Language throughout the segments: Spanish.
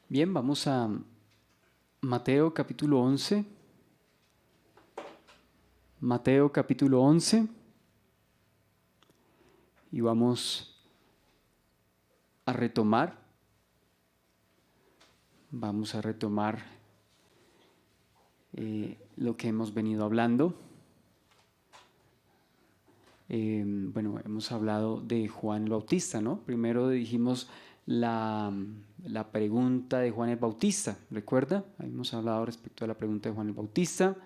Bien, vamos a Mateo capítulo 11. Mateo capítulo 11 y vamos a retomar. Vamos a retomar lo que hemos venido hablando. Bueno, hemos hablado de Juan el Bautista, ¿no? Primero dijimos la pregunta de Juan el Bautista, ¿recuerda? Habíamos hablado respecto a la pregunta de Juan el Bautista.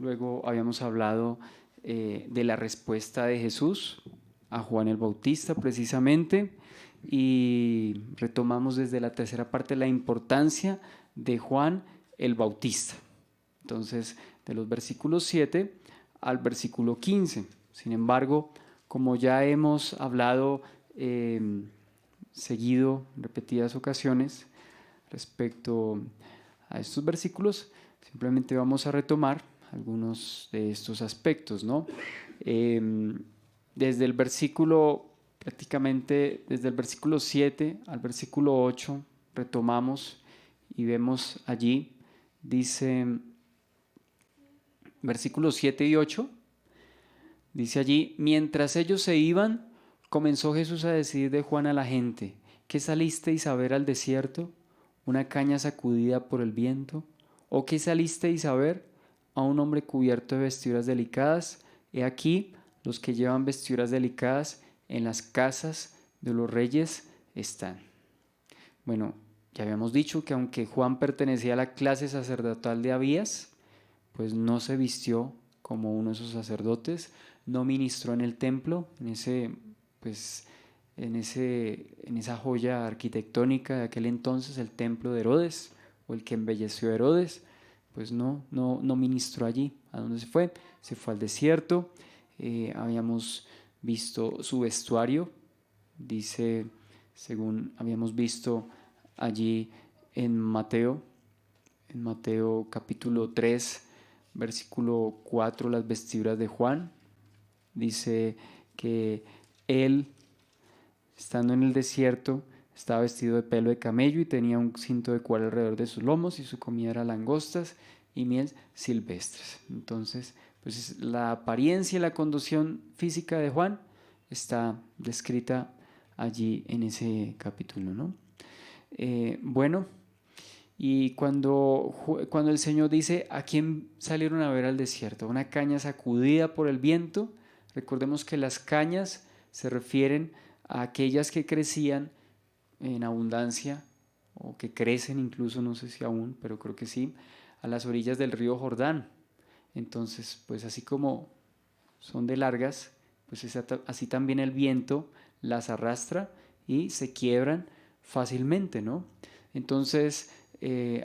Luego habíamos hablado de la respuesta de Jesús a Juan el Bautista, precisamente. Y retomamos desde la tercera parte la importancia de Juan el Bautista. Entonces, de los versículos 7 al versículo 15. Sin embargo, como ya hemos hablado seguido en repetidas ocasiones respecto a estos versículos, simplemente vamos a retomar algunos de estos aspectos, ¿no? Desde el versículo, prácticamente desde el versículo 7 al versículo 8, retomamos y vemos allí, dice, versículos 7 y 8, dice allí: mientras ellos se iban, comenzó Jesús a decir de Juan a la gente: ¿qué salisteis a ver al desierto? ¿Una caña sacudida por el viento? ¿O qué salisteis a ver? ¿A un hombre cubierto de vestiduras delicadas? He aquí, los que llevan vestiduras delicadas en las casas de los reyes están. Bueno, ya habíamos dicho que aunque Juan pertenecía a la clase sacerdotal de Abías, pues no se vistió como uno de esos sacerdotes, no ministró en el templo, pues, en esa joya arquitectónica de aquel entonces, el templo de Herodes, o el que embelleció a Herodes, pues no ministró allí. ¿A dónde se fue? Se fue al desierto. Habíamos visto su vestuario, dice, según habíamos visto allí en Mateo capítulo 3, versículo 4, las vestiduras de Juan. Dice que él, estando en el desierto, estaba vestido de pelo de camello y tenía un cinto de cuero alrededor de sus lomos, y su comida era langostas y miel silvestres. Entonces, pues la apariencia y la condición física de Juan está descrita allí en ese capítulo, ¿no? Bueno, y cuando el Señor dice: ¿a quién salieron a ver al desierto? Una caña sacudida por el viento. Recordemos que las cañas se refieren a aquellas que crecían en abundancia, o que crecen incluso, no sé si aún, pero creo que sí, a las orillas del río Jordán. Entonces, pues así como son de largas, pues así también el viento las arrastra y se quiebran fácilmente, ¿no? Entonces,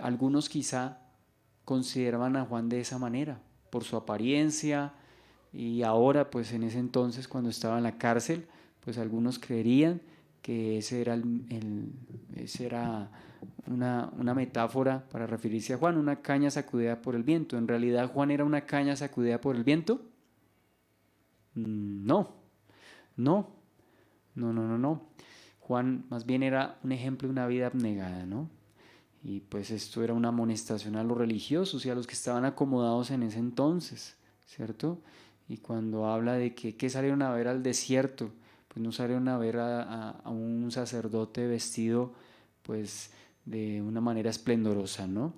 algunos quizá consideraban a Juan de esa manera, por su apariencia, y ahora, pues en ese entonces, cuando estaba en la cárcel, pues algunos creerían que ese era una metáfora para referirse a Juan, una caña sacudida por el viento. En realidad, Juan era una caña sacudida por el viento. No, no, no. Juan más bien era un ejemplo de una vida abnegada, ¿no? Y pues esto era una amonestación a los religiosos y a los que estaban acomodados en ese entonces, ¿cierto? Y cuando habla de que salieron a ver al desierto, pues no salieron a ver a un sacerdote vestido pues de una manera esplendorosa, ¿no?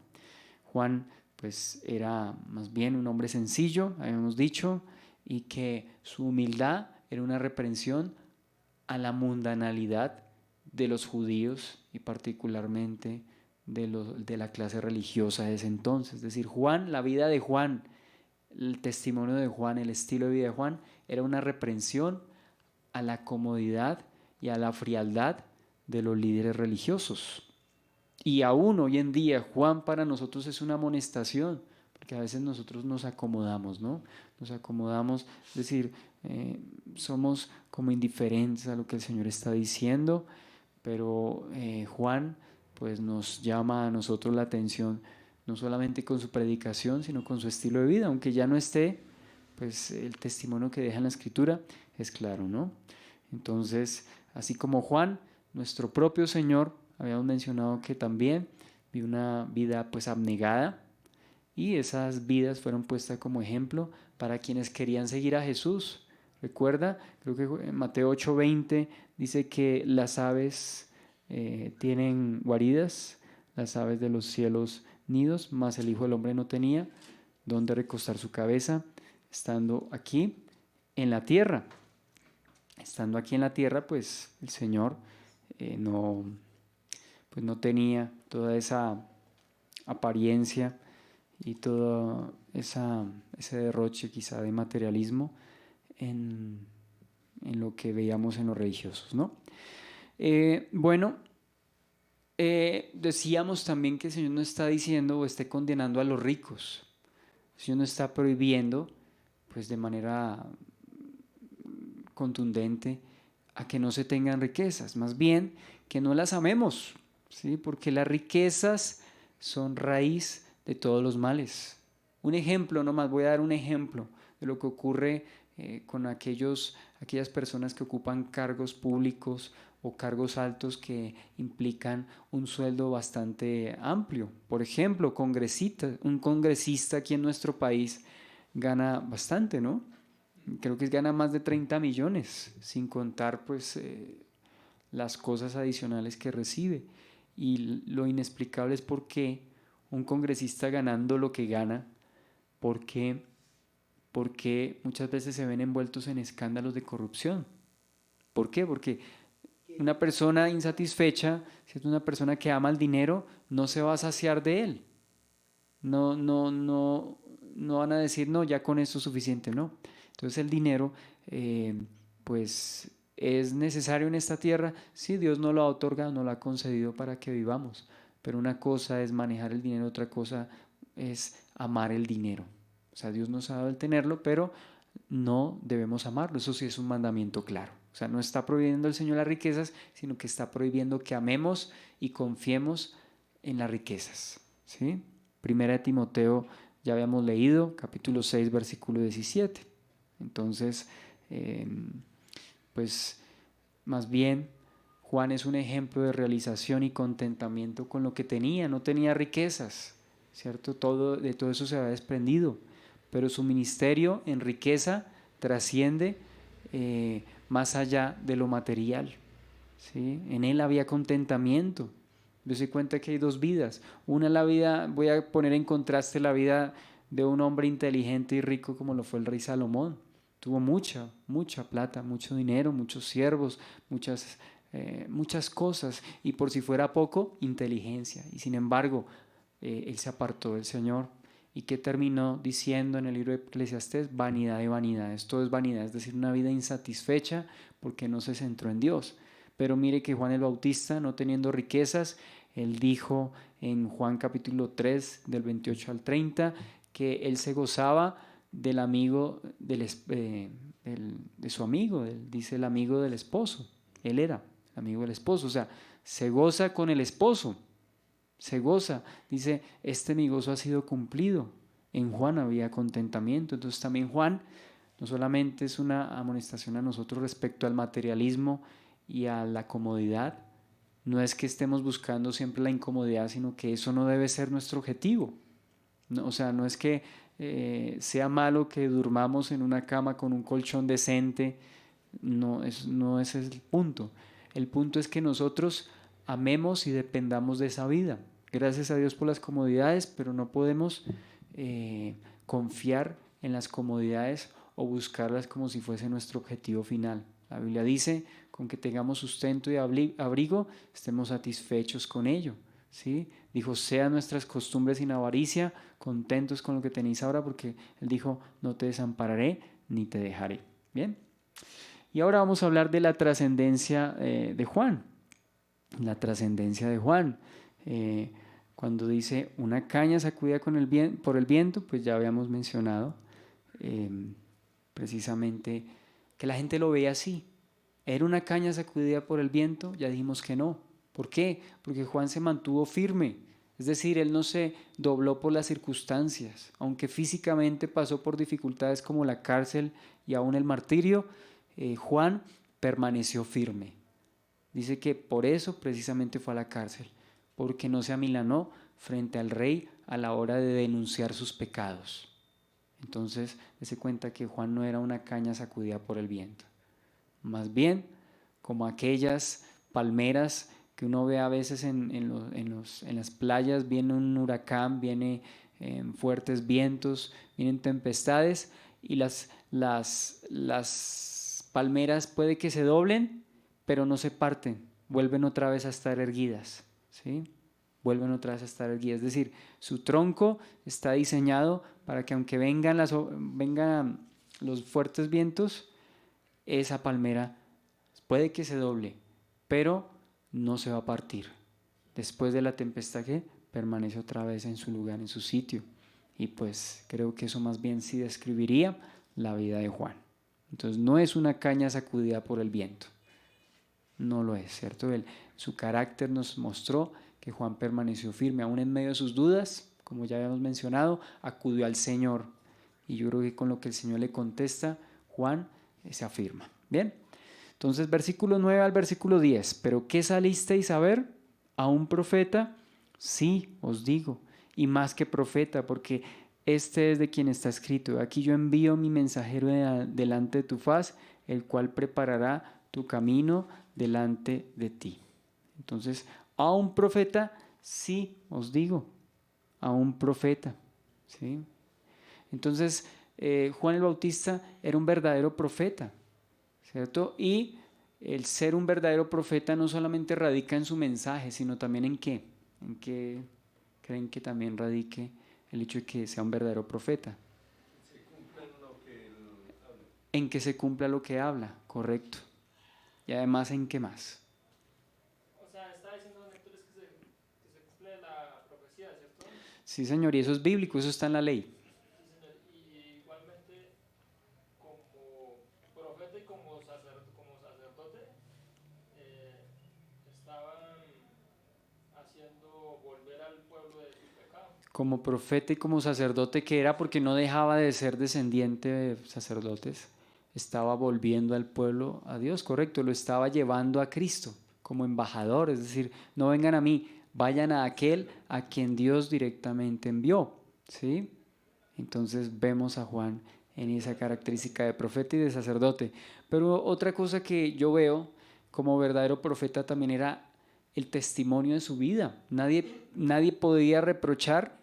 Juan pues era más bien un hombre sencillo, habíamos dicho, y que su humildad era una reprensión a la mundanalidad de los judíos y particularmente de la clase religiosa de ese entonces. Es decir, Juan, la vida de Juan, el testimonio de Juan, el estilo de vida de Juan, era una reprensión a la comodidad y a la frialdad de los líderes religiosos. Y aún hoy en día Juan para nosotros es una amonestación, porque a veces nosotros nos acomodamos, ¿no? Nos acomodamos, es decir, somos como indiferentes a lo que el Señor está diciendo, pero Juan pues nos llama a nosotros la atención, no solamente con su predicación, sino con su estilo de vida, aunque ya no esté, pues el testimonio que deja en la Escritura es claro, ¿no? Entonces, así como Juan, nuestro propio Señor, habíamos mencionado que también vivió una vida pues abnegada, y esas vidas fueron puestas como ejemplo para quienes querían seguir a Jesús. Recuerda, creo que en Mateo 8:20 dice que las aves tienen guaridas, las aves de los cielos nidos, mas el Hijo del Hombre no tenía donde recostar su cabeza, estando aquí en la tierra. Estando aquí en la tierra, pues el Señor no, pues no tenía toda esa apariencia y todo ese derroche quizá de materialismo en, lo que veíamos en los religiosos, ¿no? Bueno, decíamos también que el Señor no está diciendo o esté condenando a los ricos. El Señor no está prohibiendo, pues de manera contundente, a que no se tengan riquezas, más bien que no las amemos, ¿sí? Porque las riquezas son raíz de todos los males. Un ejemplo, nomás voy a dar un ejemplo de lo que ocurre con aquellas personas que ocupan cargos públicos o cargos altos que implican un sueldo bastante amplio. Por ejemplo, un congresista aquí en nuestro país gana bastante, ¿no? Creo que gana más de 30 millones, sin contar pues las cosas adicionales que recibe. Y lo inexplicable es por qué un congresista ganando lo que gana, porque muchas veces se ven envueltos en escándalos de corrupción. ¿Por qué? Porque una persona insatisfecha, si es una persona que ama el dinero, no se va a saciar de él. No van a decir, no, ya con esto es suficiente, no. Entonces el dinero, pues es necesario en esta tierra. Sí, Dios no lo ha otorgado, no lo ha concedido para que vivamos, pero una cosa es manejar el dinero, otra cosa es amar el dinero. O sea, Dios nos ha dado el tenerlo, pero no debemos amarlo. Eso sí es un mandamiento claro. O sea, no está prohibiendo el Señor las riquezas, sino que está prohibiendo que amemos y confiemos en las riquezas, ¿sí? Primera de Timoteo, ya habíamos leído, capítulo 6, versículo 17. Entonces, pues más bien Juan es un ejemplo de realización y contentamiento con lo que tenía. No tenía riquezas, ¿cierto? De todo eso se había desprendido, pero su ministerio en riqueza trasciende más allá de lo material, ¿sí? En él había contentamiento. Yo se cuenta que hay dos vidas. Una la vida, voy a poner en contraste la vida de un hombre inteligente y rico como lo fue el rey Salomón. Tuvo mucha plata, mucho dinero, muchos siervos, muchas cosas, y por si fuera poco, inteligencia. Y sin embargo, él se apartó del Señor. ¿Y qué terminó diciendo en el libro de Eclesiastés? Vanidad de vanidades. Todo es vanidad, es decir, una vida insatisfecha porque no se centró en Dios. Pero mire que Juan el Bautista, no teniendo riquezas, él dijo en Juan capítulo 3, del 28 al 30, que él se gozaba del amigo de su amigo, dice el amigo del esposo. Él era el amigo del esposo, o sea, se goza con el esposo, se goza. Dice, mi gozo ha sido cumplido. En Juan había contentamiento. Entonces también Juan no solamente es una amonestación a nosotros respecto al materialismo y a la comodidad. No es que estemos buscando siempre la incomodidad, sino que eso no debe ser nuestro objetivo. No, o sea, no es que sea malo que durmamos en una cama con un colchón decente. No ese es el punto. El punto es que nosotros amemos y dependamos de esa vida. Gracias a Dios por las comodidades, pero no podemos confiar en las comodidades o buscarlas como si fuese nuestro objetivo final. La Biblia dice, con que tengamos sustento y abrigo, estemos satisfechos con ello, ¿sí? Dijo, sean nuestras costumbres sin avaricia, contentos con lo que tenéis ahora, porque Él dijo, no te desampararé ni te dejaré. Bien. Y ahora vamos a hablar de la trascendencia de Juan. La trascendencia de Juan. Cuando dice una caña sacudida por el viento, pues ya habíamos mencionado precisamente que la gente lo veía así. ¿Era una caña sacudida por el viento? Ya dijimos que no. ¿Por qué? Porque Juan se mantuvo firme. Es decir, él no se dobló por las circunstancias. Aunque físicamente pasó por dificultades como la cárcel y aún el martirio, Juan permaneció firme. Dice que por eso precisamente fue a la cárcel, porque no se amilanó frente al rey a la hora de denunciar sus pecados. Entonces, dése cuenta que Juan no era una caña sacudida por el viento. Más bien, como aquellas palmeras que uno ve a veces en las playas, viene un huracán, viene fuertes vientos, vienen tempestades y las palmeras puede que se doblen, pero no se parten, vuelven otra vez a estar erguidas, ¿sí? Vuelven otra vez a estar erguidas. Es decir, su tronco está diseñado para que aunque vengan los fuertes vientos, esa palmera puede que se doble, pero no se va a partir. Después de la tempestad que permanece otra vez en su lugar, en su sitio. Y pues creo que eso más bien sí describiría la vida de Juan. Entonces no es una caña sacudida por el viento. No lo es, ¿cierto? Su carácter nos mostró que Juan permaneció firme, aún en medio de sus dudas, como ya habíamos mencionado, acudió al Señor. Y yo creo que con lo que el Señor le contesta, Juan se afirma. Bien, entonces versículo 9 al versículo 10. ¿Pero qué salisteis a ver? ¿A un profeta? Sí, os digo, y más que profeta, porque este es de quien está escrito: aquí yo envío mi mensajero delante de tu faz, el cual preparará tu camino delante de ti. Entonces, a un profeta, sí, os digo, a un profeta, ¿sí? Entonces, Juan el Bautista era un verdadero profeta, ¿cierto? Y el ser un verdadero profeta no solamente radica en su mensaje, sino también en qué. ¿En qué creen que también radique el hecho de que sea un verdadero profeta? En que se cumpla lo que habla, correcto. Y además, ¿en qué más? O sea, está diciendo Néctor que se cumple la profecía, ¿cierto? Sí, señor, y eso es bíblico, eso está en la ley. Sí, señor. Y igualmente, como profeta y como sacerdote, estaban haciendo volver al pueblo de su pecado. Como profeta y como sacerdote que era, porque no dejaba de ser descendiente de sacerdotes, estaba volviendo al pueblo a Dios, correcto, lo estaba llevando a Cristo como embajador, es decir, no vengan a mí, vayan a aquel a quien Dios directamente envió, ¿sí? Entonces vemos a Juan en esa característica de profeta y de sacerdote. Pero otra cosa que yo veo como verdadero profeta también era el testimonio de su vida. Nadie podía reprochar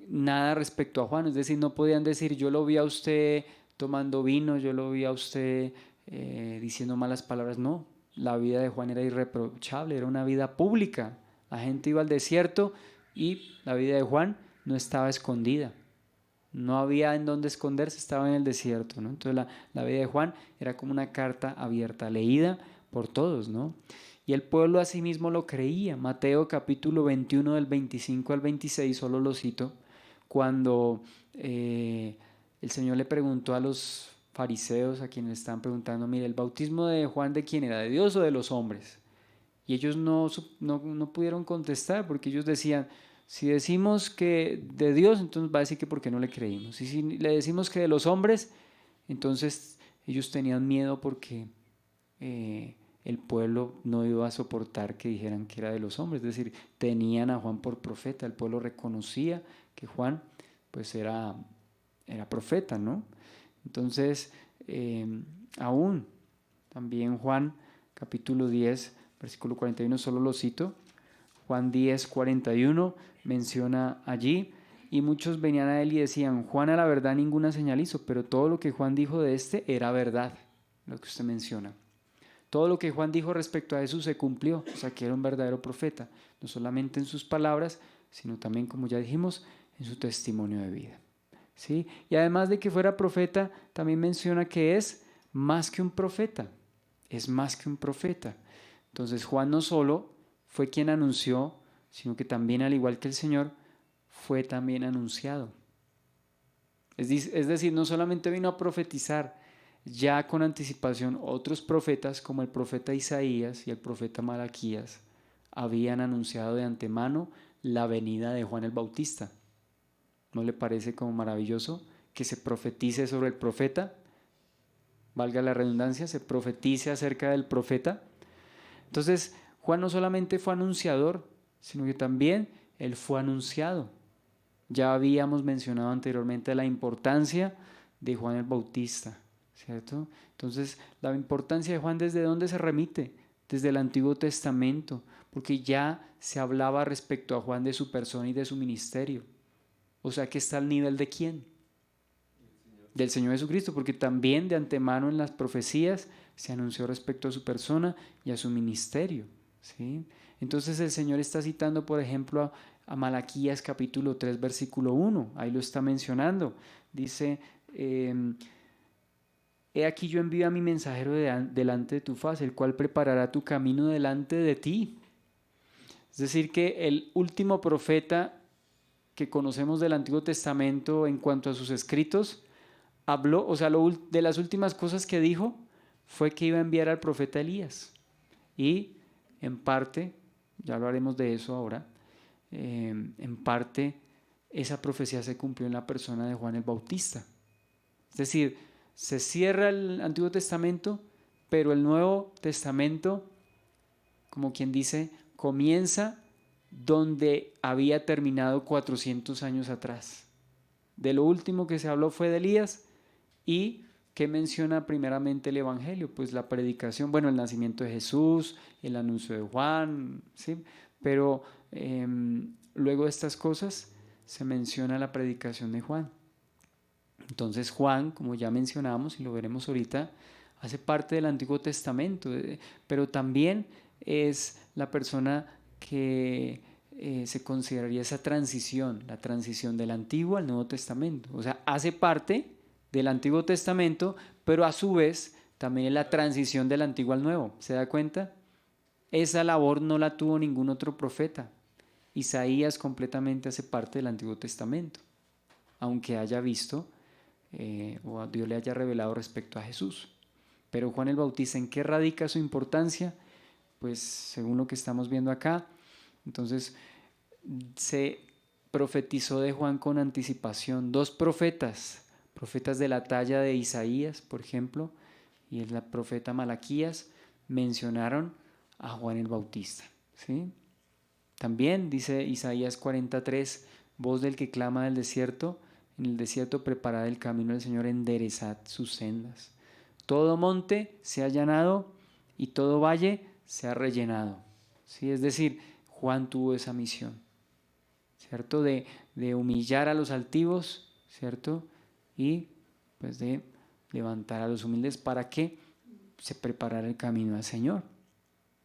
nada respecto a Juan, es decir, no podían decir: yo lo vi a usted tomando vino, yo lo vi a usted diciendo malas palabras. No, la vida de Juan era irreprochable, era una vida pública. La gente iba al desierto y la vida de Juan no estaba escondida. No había en dónde esconderse, estaba en el desierto, ¿no? Entonces la vida de Juan era como una carta abierta, leída por todos, ¿no? Y el pueblo asimismo lo creía. Mateo capítulo 21 del 25 al 26, solo lo cito, cuando el Señor le preguntó a los fariseos, a quienes le estaban preguntando: mire, ¿el bautismo de Juan de quién era? ¿De Dios o de los hombres? Y ellos no pudieron contestar, porque ellos decían: si decimos que de Dios, entonces va a decir que por qué no le creímos. Y si le decimos que de los hombres, entonces ellos tenían miedo porque el pueblo no iba a soportar que dijeran que era de los hombres. Es decir, tenían a Juan por profeta. El pueblo reconocía que Juan pues era profeta, ¿no? Entonces, aún también Juan capítulo 10, versículo 41, solo lo cito. Juan 10, 41 menciona allí: y muchos venían a él y decían: Juan a la verdad ninguna señal hizo, pero todo lo que Juan dijo de este era verdad, lo que usted menciona. Todo lo que Juan dijo respecto a Jesús se cumplió, o sea que era un verdadero profeta, no solamente en sus palabras, sino también, como ya dijimos, en su testimonio de vida. ¿Sí? Y además de que fuera profeta, también menciona que es más que un profeta, es más que un profeta. Entonces Juan no solo fue quien anunció, sino que también, al igual que el Señor, fue también anunciado. Es decir, no solamente vino a profetizar, ya con anticipación otros profetas como el profeta Isaías y el profeta Malaquías habían anunciado de antemano la venida de Juan el Bautista. ¿No le parece como maravilloso que se profetice sobre el profeta? Valga la redundancia, se profetice acerca del profeta. Entonces, Juan no solamente fue anunciador, sino que también Él fue anunciado. Ya habíamos mencionado anteriormente la importancia de Juan el Bautista, ¿cierto? Entonces, la importancia de Juan, ¿desde dónde se remite? Desde el Antiguo Testamento, porque ya se hablaba respecto a Juan de su persona y de su ministerio. O sea, que está al nivel de ¿quién? Del Señor Jesucristo, porque también de antemano en las profecías se anunció respecto a su persona y a su ministerio, ¿sí? Entonces el Señor está citando, por ejemplo, a Malaquías capítulo 3, versículo 1, ahí lo está mencionando. Dice, he aquí yo envío a mi mensajero delante de tu faz, el cual preparará tu camino delante de ti. Es decir, que el último profeta que conocemos del Antiguo Testamento en cuanto a sus escritos, habló, o sea, de las últimas cosas que dijo fue que iba a enviar al profeta Elías. Y en parte, ya hablaremos de eso ahora, en parte esa profecía se cumplió en la persona de Juan el Bautista. Es decir, se cierra el Antiguo Testamento, pero el Nuevo Testamento, como quien dice, comienza donde había terminado 400 años atrás. De lo último que se habló fue de Elías. ¿Y qué menciona primeramente el Evangelio? Pues la predicación, bueno, el nacimiento de Jesús, el anuncio de Juan, ¿sí? Pero luego de estas cosas se menciona la predicación de Juan. Entonces Juan, como ya mencionamos y lo veremos ahorita, hace parte del Antiguo Testamento, pero también es la persona que se consideraría esa transición, la transición del Antiguo al Nuevo Testamento. O sea, hace parte del Antiguo Testamento, pero a su vez también es la transición del Antiguo al Nuevo. ¿Se da cuenta? Esa labor no la tuvo ningún otro profeta. Isaías completamente hace parte del Antiguo Testamento, aunque haya visto o Dios le haya revelado respecto a Jesús. Pero Juan el Bautista, ¿en qué radica su importancia? Pues según lo que estamos viendo acá, entonces se profetizó de Juan con anticipación. 2 profetas de la talla de Isaías, por ejemplo, y el profeta Malaquías, mencionaron a Juan el Bautista, ¿sí? También dice Isaías 43, voz del que clama del desierto, en el desierto preparad el camino del Señor, enderezad sus sendas. Todo monte se ha allanado y todo valle se ha rellenado, ¿sí? Es decir, Juan tuvo esa misión, ¿cierto? De humillar a los altivos, ¿cierto? Y pues de levantar a los humildes para que se preparara el camino al Señor.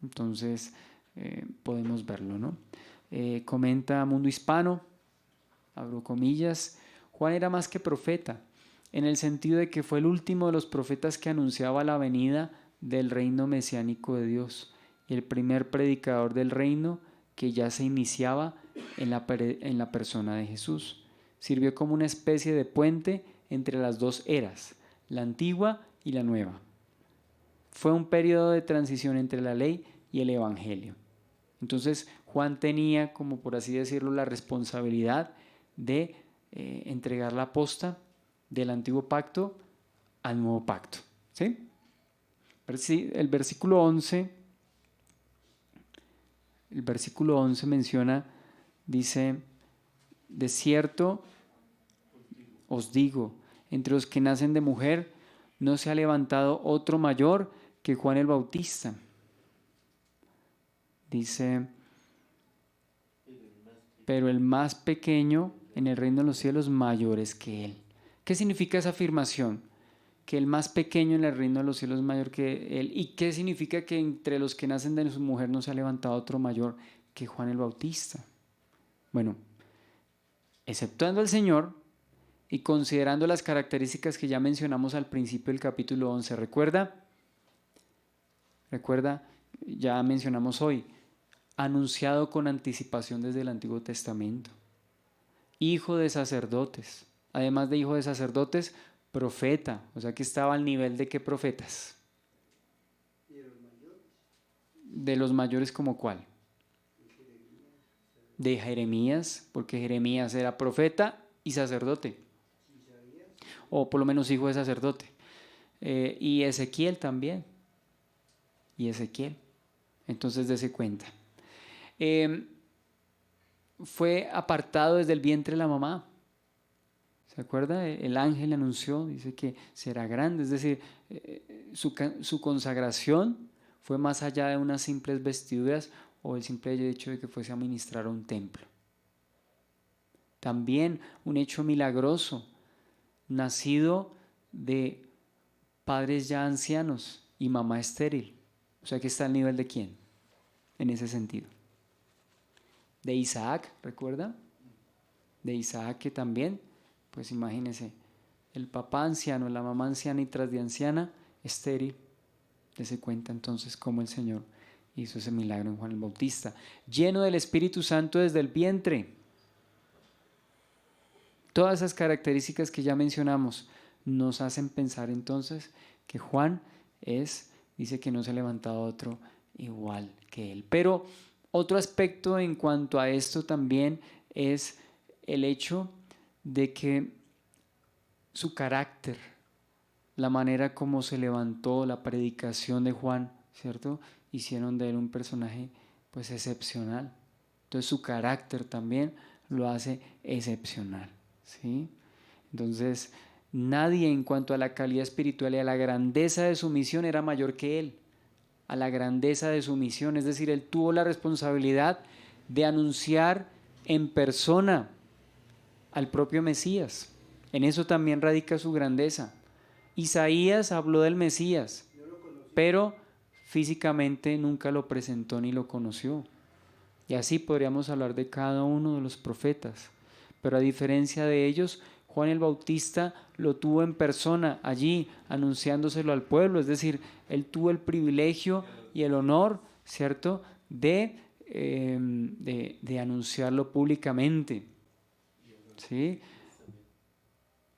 Entonces podemos verlo, ¿no? Comenta Mundo Hispano, abro comillas, Juan era más que profeta, en el sentido de que fue el último de los profetas que anunciaba la venida del reino mesiánico de Dios y el primer predicador del reino que ya se iniciaba en la persona de Jesús. Sirvió como una especie de puente entre las dos eras, la antigua y la nueva. Fue un periodo de transición entre la ley y el evangelio. Entonces Juan tenía, como por así decirlo, la responsabilidad de entregar la posta del antiguo pacto al nuevo pacto, ¿sí? El versículo 11 menciona, dice, de cierto os digo, entre los que nacen de mujer no se ha levantado otro mayor que Juan el Bautista. Dice, pero el más pequeño en el reino de los cielos mayor es que él. ¿Qué significa esa afirmación? Que el más pequeño en el reino de los cielos es mayor que él. ¿Y qué significa que entre los que nacen de su mujer no se ha levantado otro mayor que Juan el Bautista? Bueno, exceptuando al Señor y considerando las características que ya mencionamos al principio del capítulo 11, ¿recuerda? Ya mencionamos hoy, anunciado con anticipación desde el Antiguo Testamento, hijo de sacerdotes, además de hijo de sacerdotes, profeta, o sea que estaba al nivel de ¿qué profetas? De los mayores, ¿como cuál? De Jeremías, porque Jeremías era profeta y sacerdote, o por lo menos hijo de sacerdote, y Ezequiel también, entonces dése cuenta. fue apartado desde el vientre de la mamá. ¿Se acuerda? El ángel anunció, dice que será grande, es decir, su consagración fue más allá de unas simples vestiduras o el simple hecho de que fuese a ministrar a un templo. También un hecho milagroso, nacido de padres ya ancianos y mamá estéril. O sea que está al nivel de ¿quién? En ese sentido. De Isaac, ¿recuerda? De Isaac, que también, pues imagínense, el papá anciano, la mamá anciana y tras de anciana, estéril. Dese cuenta entonces cómo el Señor hizo ese milagro en Juan el Bautista. Lleno del Espíritu Santo desde el vientre. Todas esas características que ya mencionamos nos hacen pensar entonces que Juan dice que no se ha levantado otro igual que él. Pero otro aspecto en cuanto a esto también es el hecho de que su carácter, la manera como se levantó la predicación de Juan, ¿cierto? Hicieron de él un personaje pues excepcional. Entonces su carácter también lo hace excepcional, ¿sí? Entonces nadie en cuanto a la calidad espiritual y a la grandeza de su misión era mayor que él. A la grandeza de su misión, es decir, él tuvo la responsabilidad de anunciar en persona al propio Mesías. En eso también radica su grandeza. Isaías habló del Mesías, pero físicamente nunca lo presentó ni lo conoció. Y así podríamos hablar de cada uno de los profetas. Pero a diferencia de ellos, Juan el Bautista lo tuvo en persona allí, anunciándoselo al pueblo. Es decir, él tuvo el privilegio y el honor, ¿cierto?, de anunciarlo públicamente. ¿Sí?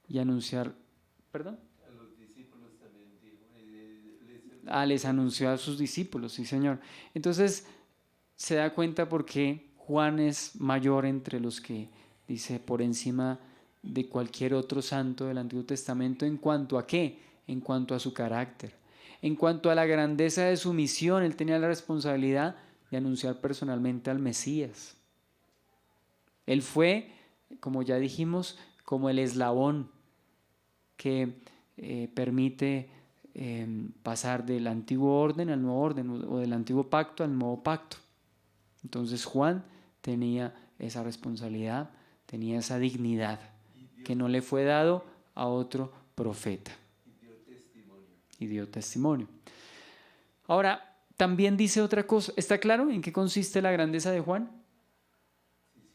Y anunciar, ¿perdón? A los discípulos también dijo. Les anunció a sus discípulos, sí, Señor. Entonces, se da cuenta por qué Juan es mayor entre los que, dice, por encima de cualquier otro santo del Antiguo Testamento. ¿En cuanto a qué? En cuanto a su carácter. En cuanto a la grandeza de su misión, él tenía la responsabilidad de anunciar personalmente al Mesías. Él fue, como ya dijimos, como el eslabón que permite pasar del antiguo orden al nuevo orden, o del antiguo pacto al nuevo pacto. Entonces Juan tenía esa responsabilidad, tenía esa dignidad que no le fue dado a otro profeta. Y dio testimonio. Ahora, también dice otra cosa. ¿Está claro en qué consiste la grandeza de Juan?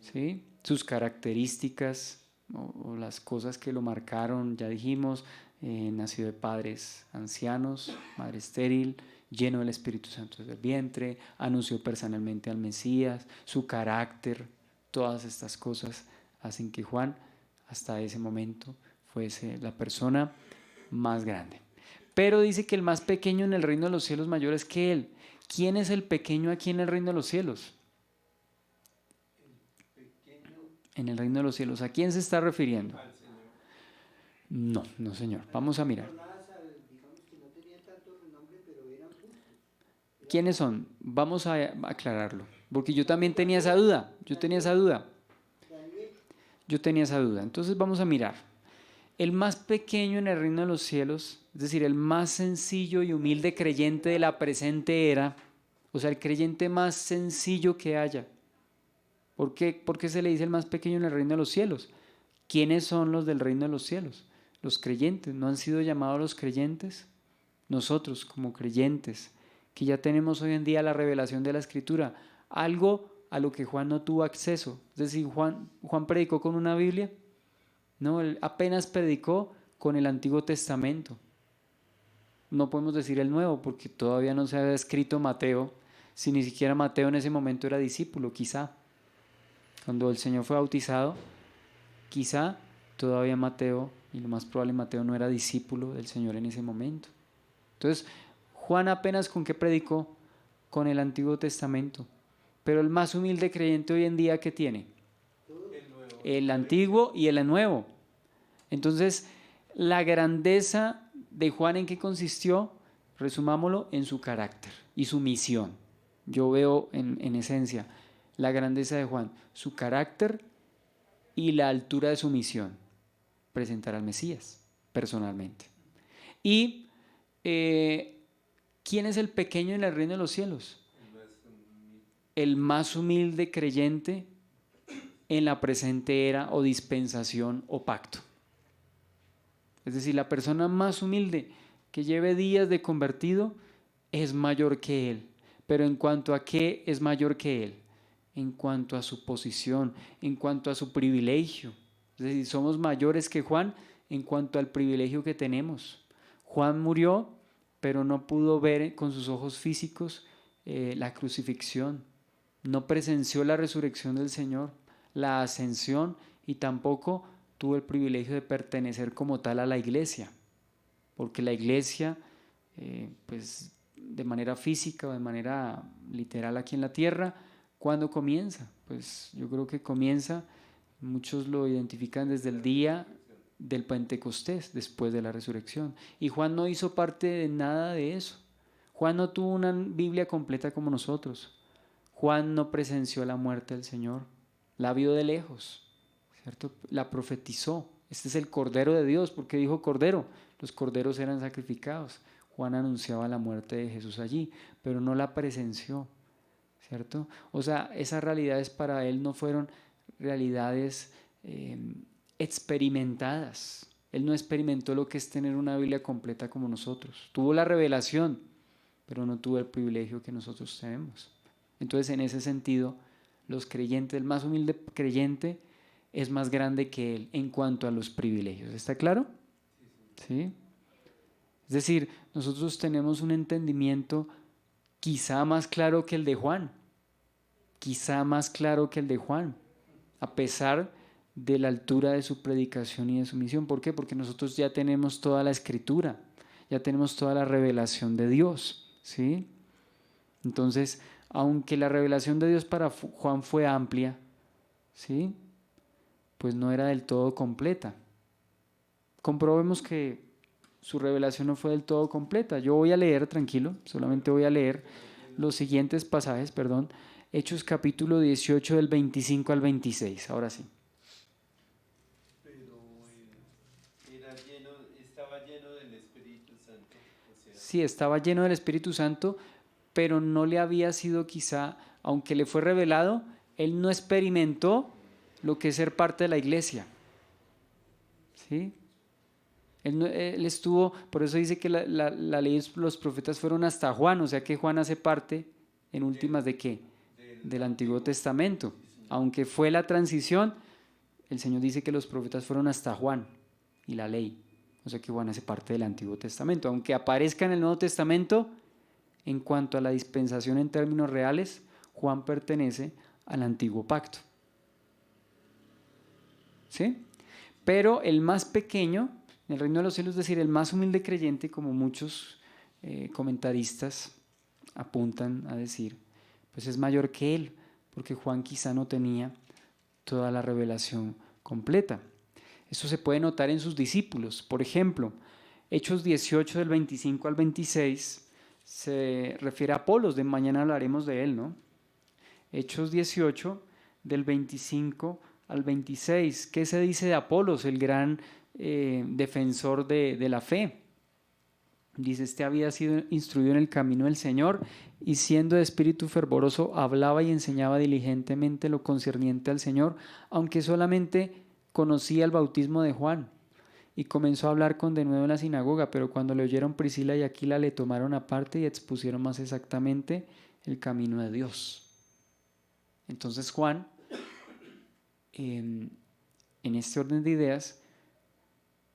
¿Sí? Sus características o las cosas que lo marcaron, ya dijimos, nacido de padres ancianos, madre estéril, lleno del Espíritu Santo desde el vientre, anunció personalmente al Mesías, su carácter, todas estas cosas hacen que Juan hasta ese momento fuese la persona más grande. Pero dice que el más pequeño en el reino de los cielos mayor es que él. ¿Quién es el pequeño aquí en el reino de los cielos? En el reino de los cielos. ¿A quién se está refiriendo? No, no, Señor. Vamos a mirar. ¿Quiénes son? Vamos a aclararlo. Porque yo también tenía esa duda. Yo tenía esa duda. Entonces vamos a mirar. El más pequeño en el reino de los cielos, es decir, el más sencillo y humilde creyente de la presente era, o sea, el creyente más sencillo que haya. ¿Por qué se le dice el más pequeño en el reino de los cielos? ¿Quiénes son los del reino de los cielos? Los creyentes. ¿No han sido llamados los creyentes? Nosotros como creyentes, que ya tenemos hoy en día la revelación de la Escritura, algo a lo que Juan no tuvo acceso. Es decir, Juan predicó con una Biblia. No, él apenas predicó con el Antiguo Testamento. No podemos decir el Nuevo porque todavía no se había escrito Mateo, si ni siquiera Mateo en ese momento era discípulo, quizá. Cuando el Señor fue bautizado, quizá todavía Mateo, y lo más probable Mateo no era discípulo del Señor en ese momento. Entonces, Juan apenas con qué predicó, con el Antiguo Testamento. Pero el más humilde creyente hoy en día, ¿qué tiene? El Antiguo y el Nuevo. Entonces, la grandeza de Juan, ¿en qué consistió? Resumámoslo en su carácter y su misión. Yo veo en esencia la grandeza de Juan? Su carácter y la altura de su misión, presentar al Mesías personalmente. Y ¿quién es el pequeño en el reino de los cielos? El más humilde creyente en la presente era o dispensación o pacto. Es decir, la persona más humilde que lleve días de convertido es mayor que él. Pero ¿en cuanto a qué es mayor que él? En cuanto a su posición, en cuanto a su privilegio. Es decir, somos mayores que Juan en cuanto al privilegio que tenemos. Juan murió, pero no pudo ver con sus ojos físicos la crucifixión. No presenció la resurrección del Señor, la ascensión, y tampoco tuvo el privilegio de pertenecer como tal a la iglesia. Porque la iglesia, pues de manera física o de manera literal aquí en la tierra, ¿cuándo comienza? Pues yo creo que comienza, muchos lo identifican desde el día del Pentecostés, después de la resurrección. Y Juan no hizo parte de nada de eso. Juan no tuvo una Biblia completa como nosotros. Juan no presenció la muerte del Señor, la vio de lejos, ¿cierto? La profetizó. Este es el Cordero de Dios. ¿Por qué dijo Cordero? Los corderos eran sacrificados. Juan anunciaba la muerte de Jesús allí, pero no la presenció, ¿cierto? O sea, esas realidades para él no fueron realidades experimentadas. Él no experimentó lo que es tener una Biblia completa como nosotros. Tuvo la revelación, pero no tuvo el privilegio que nosotros tenemos. Entonces, en ese sentido, los creyentes, el más humilde creyente es más grande que él en cuanto a los privilegios. ¿Está claro? ¿Sí? Es decir, nosotros tenemos un entendimiento quizá más claro que el de Juan. Quizá más claro que el de Juan, a pesar de la altura de su predicación y de su misión. ¿Por qué? Porque nosotros ya tenemos toda la escritura, ya tenemos toda la revelación de Dios, ¿sí? Entonces, aunque la revelación de Dios para Juan fue amplia, ¿sí?, pues no era del todo completa. Comprobemos que su revelación no fue del todo completa. Yo voy a leer, tranquilo, solamente voy a leer los siguientes pasajes, Hechos capítulo 18 del 25 al 26, ahora sí. Pero estaba lleno del Espíritu Santo. Sí, estaba lleno del Espíritu Santo, pero no le había sido quizá, aunque le fue revelado, él no experimentó lo que es ser parte de la iglesia. ¿Sí? Él estuvo, por eso dice que la ley de los profetas fueron hasta Juan, o sea que Juan hace parte, en últimas, ¿de qué? Del Antiguo Testamento. Aunque fue la transición, el Señor dice que los profetas fueron hasta Juan y la ley. O sea que Juan hace parte del Antiguo Testamento. Aunque aparezca en el Nuevo Testamento, en cuanto a la dispensación en términos reales, Juan pertenece al Antiguo Pacto. ¿Sí? Pero el más pequeño en el reino de los cielos, es decir, el más humilde creyente, como muchos comentaristas apuntan a decir, pues es mayor que él, porque Juan quizá no tenía toda la revelación completa. Eso se puede notar en sus discípulos. Por ejemplo, Hechos 18 del 25 al 26 se refiere a Apolos, de mañana hablaremos de él, ¿no? Hechos 18 del 25 al 26. ¿Qué se dice de Apolos, el gran defensor de la fe? Dice, este había sido instruido en el camino del Señor y siendo de espíritu fervoroso hablaba y enseñaba diligentemente lo concerniente al Señor, aunque solamente conocía el bautismo de Juan. Y comenzó a hablar con denuedo en la sinagoga, pero cuando le oyeron Priscila y Aquila le tomaron aparte y expusieron más exactamente el camino de Dios. Entonces Juan, en este orden de ideas,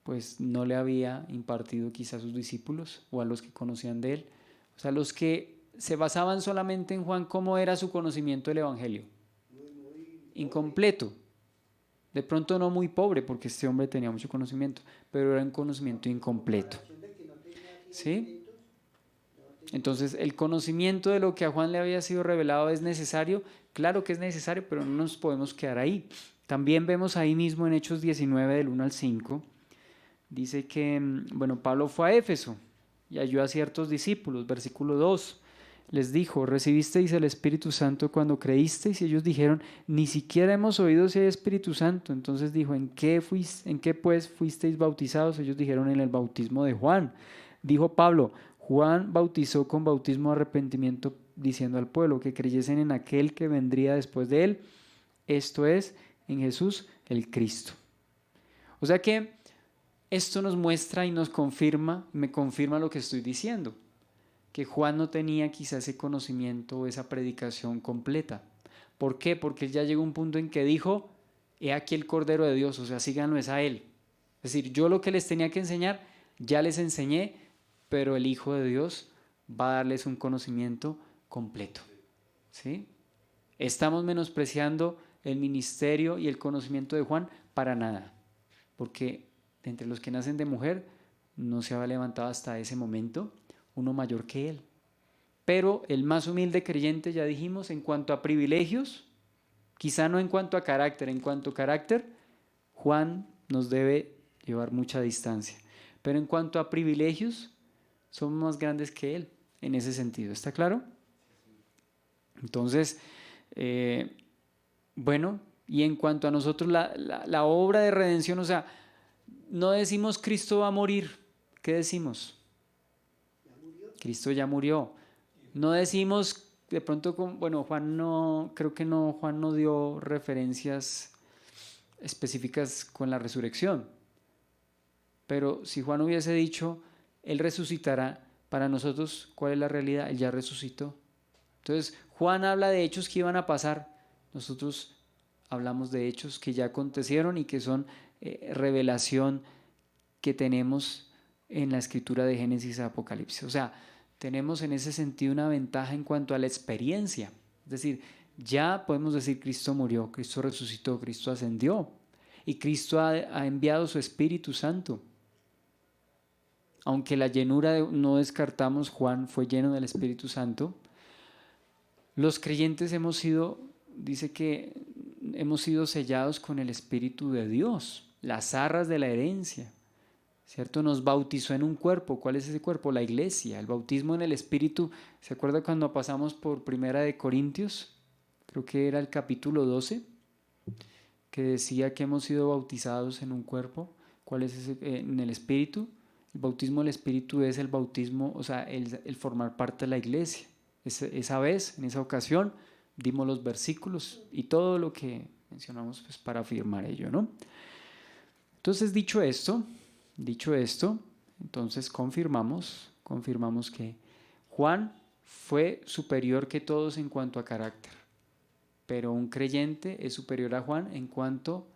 pues no le había impartido quizá a sus discípulos o a los que conocían de él, o sea, los que se basaban solamente en Juan, cómo era su conocimiento del Evangelio. Incompleto. De pronto no muy pobre, porque este hombre tenía mucho conocimiento, pero era un conocimiento incompleto. ¿Sí? Entonces, ¿el conocimiento de lo que a Juan le había sido revelado es necesario? Claro que es necesario, pero no nos podemos quedar ahí. También vemos ahí mismo en Hechos 19, del 1 al 5, dice que, Pablo fue a Éfeso y halló a ciertos discípulos, versículo 2. les dijo: ¿recibisteis el Espíritu Santo cuando creísteis? Y ellos dijeron: ni siquiera hemos oído si hay Espíritu Santo. Entonces dijo: ¿en qué pues fuisteis bautizados? Ellos dijeron: en el bautismo de Juan. Dijo Pablo: Juan bautizó con bautismo de arrepentimiento, diciendo al pueblo que creyesen en aquel que vendría después de él, esto es, en Jesús el Cristo. O sea que esto nos muestra y nos confirma, me confirma lo que estoy diciendo, que Juan no tenía quizás ese conocimiento o esa predicación completa. ¿Por qué? Porque él ya llegó a un punto en que dijo: he aquí el Cordero de Dios, o sea, síganlo es a él. Es decir, yo lo que les tenía que enseñar, ya les enseñé, pero el Hijo de Dios va a darles un conocimiento completo. ¿Sí? Estamos menospreciando el ministerio y el conocimiento de Juan para nada, porque entre los que nacen de mujer no se había levantado hasta ese momento uno mayor que él. Pero el más humilde creyente, ya dijimos, en cuanto a privilegios, quizá no en cuanto a carácter, en cuanto a carácter, Juan nos debe llevar mucha distancia. Pero en cuanto a privilegios, somos más grandes que él en ese sentido. ¿Está claro? Entonces, bueno, y en cuanto a nosotros, la obra de redención, o sea, no decimos Cristo va a morir. ¿Qué decimos? Cristo ya murió. No decimos de pronto, bueno, Juan no, creo que no, Juan no dio referencias específicas con la resurrección. Pero si Juan hubiese dicho, Él resucitará, para nosotros, ¿cuál es la realidad? Él ya resucitó. Entonces, Juan habla de hechos que iban a pasar. Nosotros hablamos de hechos que ya acontecieron y que son revelación que tenemos en la escritura de Génesis y Apocalipsis. O sea, tenemos en ese sentido una ventaja en cuanto a la experiencia. Es decir, ya podemos decir: Cristo murió, Cristo resucitó, Cristo ascendió y Cristo ha enviado su Espíritu Santo. Aunque la llenura, no descartamos, Juan fue lleno del Espíritu Santo, los creyentes hemos sido, dice que hemos sido sellados con el Espíritu de Dios, las arras de la herencia, ¿cierto? Nos bautizó en un cuerpo. ¿Cuál es ese cuerpo? La iglesia. El bautismo en el Espíritu. ¿Se acuerda cuando pasamos por Primera de Corintios? Creo que era el capítulo 12, que decía que hemos sido bautizados en un cuerpo. ¿Cuál es ese? En el Espíritu. El bautismo del Espíritu es el bautismo, o sea, el formar parte de la iglesia. Esa vez, en esa ocasión, dimos los versículos y todo lo que mencionamos, pues, para afirmar ello, ¿no? Entonces, dicho esto, entonces confirmamos que Juan fue superior que todos en cuanto a carácter, pero un creyente es superior a Juan en cuanto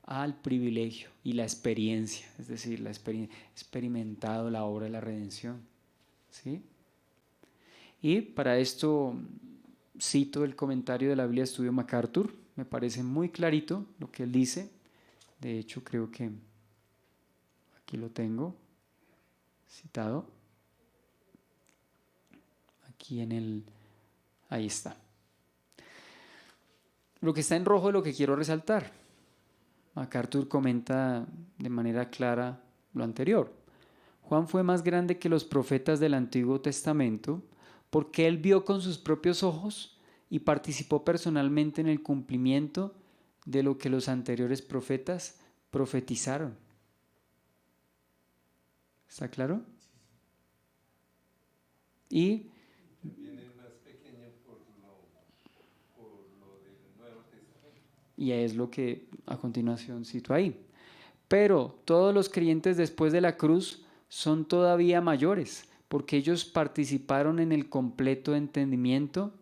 al privilegio y la experiencia, es decir, experimentado la obra de la redención, ¿sí? Y para esto cito el comentario de la Biblia de Estudio MacArthur. Me parece muy clarito lo que él dice. De hecho, creo que aquí lo tengo citado. Aquí ahí está. Lo que está en rojo es lo que quiero resaltar. MacArthur comenta de manera clara lo anterior. Juan fue más grande que los profetas del Antiguo Testamento porque él vio con sus propios ojos y participó personalmente en el cumplimiento de lo que los anteriores profetas profetizaron. ¿Está claro? Y también es más pequeño por lo del Nuevo Testamento. Y es lo que a continuación cito ahí. Pero todos los creyentes después de la cruz son todavía mayores, porque ellos participaron en el completo entendimiento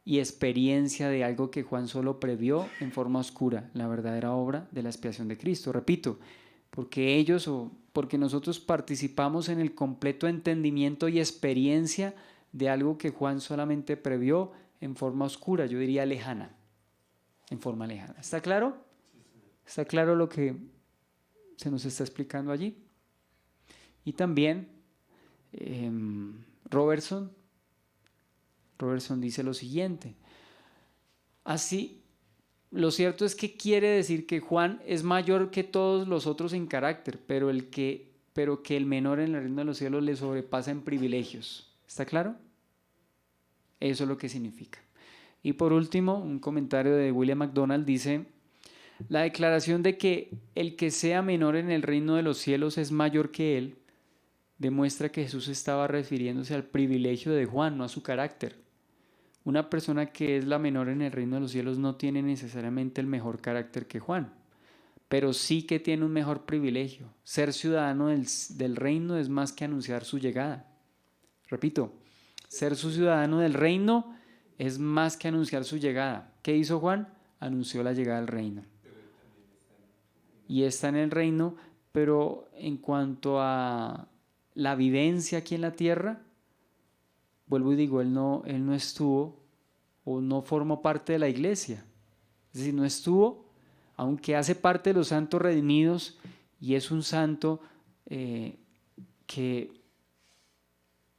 y experiencia de algo que Juan solo previó en forma oscura, la verdadera obra de la expiación de Cristo. Repito, porque nosotros participamos en el completo entendimiento y experiencia de algo que Juan solamente previó en forma oscura, yo diría lejana, en forma lejana. ¿Está claro? ¿Está claro lo que se nos está explicando allí? Y también Robertson dice lo siguiente: así, lo cierto es que quiere decir que Juan es mayor que todos los otros en carácter, pero que el menor en el reino de los cielos le sobrepasa en privilegios. ¿Está claro? Eso es lo que significa. Y por último, un comentario de William MacDonald dice: la declaración de que el que sea menor en el reino de los cielos es mayor que él demuestra que Jesús estaba refiriéndose al privilegio de Juan, no a su carácter. Una persona que es la menor en el reino de los cielos no tiene necesariamente el mejor carácter que Juan, pero sí que tiene un mejor privilegio. Ser ciudadano del reino es más que anunciar su llegada. Repito, ser su ciudadano del reino es más que anunciar su llegada. ¿Qué hizo Juan? Anunció la llegada del reino. Y está en el reino, pero en cuanto a la vivencia aquí en la tierra, vuelvo y digo, él no estuvo o no formó parte de la iglesia. Es decir, no estuvo, aunque hace parte de los santos redimidos y es un santo que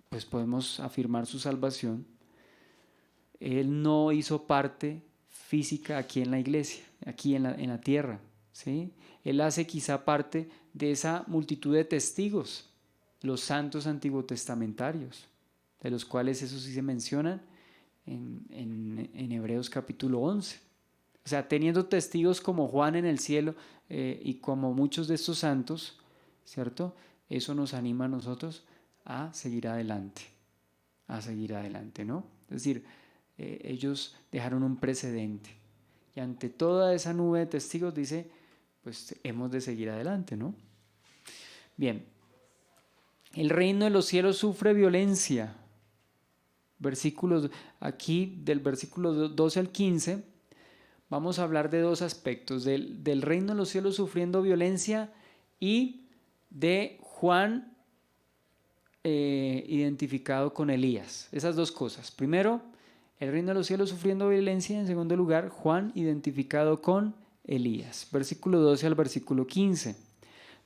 pues podemos afirmar su salvación. Él no hizo parte física aquí en la iglesia, aquí en la tierra, ¿sí? Él hace quizá parte de esa multitud de testigos, los santos antiguotestamentarios, de los cuales eso sí se menciona en Hebreos capítulo 11. O sea, teniendo testigos como Juan en el cielo y como muchos de estos santos, ¿cierto? Eso nos anima a nosotros a seguir adelante, ¿no? Es decir, ellos dejaron un precedente y ante toda esa nube de testigos dice, pues hemos de seguir adelante, ¿no? Bien, el reino de los cielos sufre violencia. Versículos aquí del versículo 12 al 15 vamos a hablar de dos aspectos, del reino de los cielos sufriendo violencia y de Juan identificado con Elías. Esas dos cosas. Primero, el reino de los cielos sufriendo violencia. En segundo lugar, Juan identificado con Elías. Versículo 12 al versículo 15.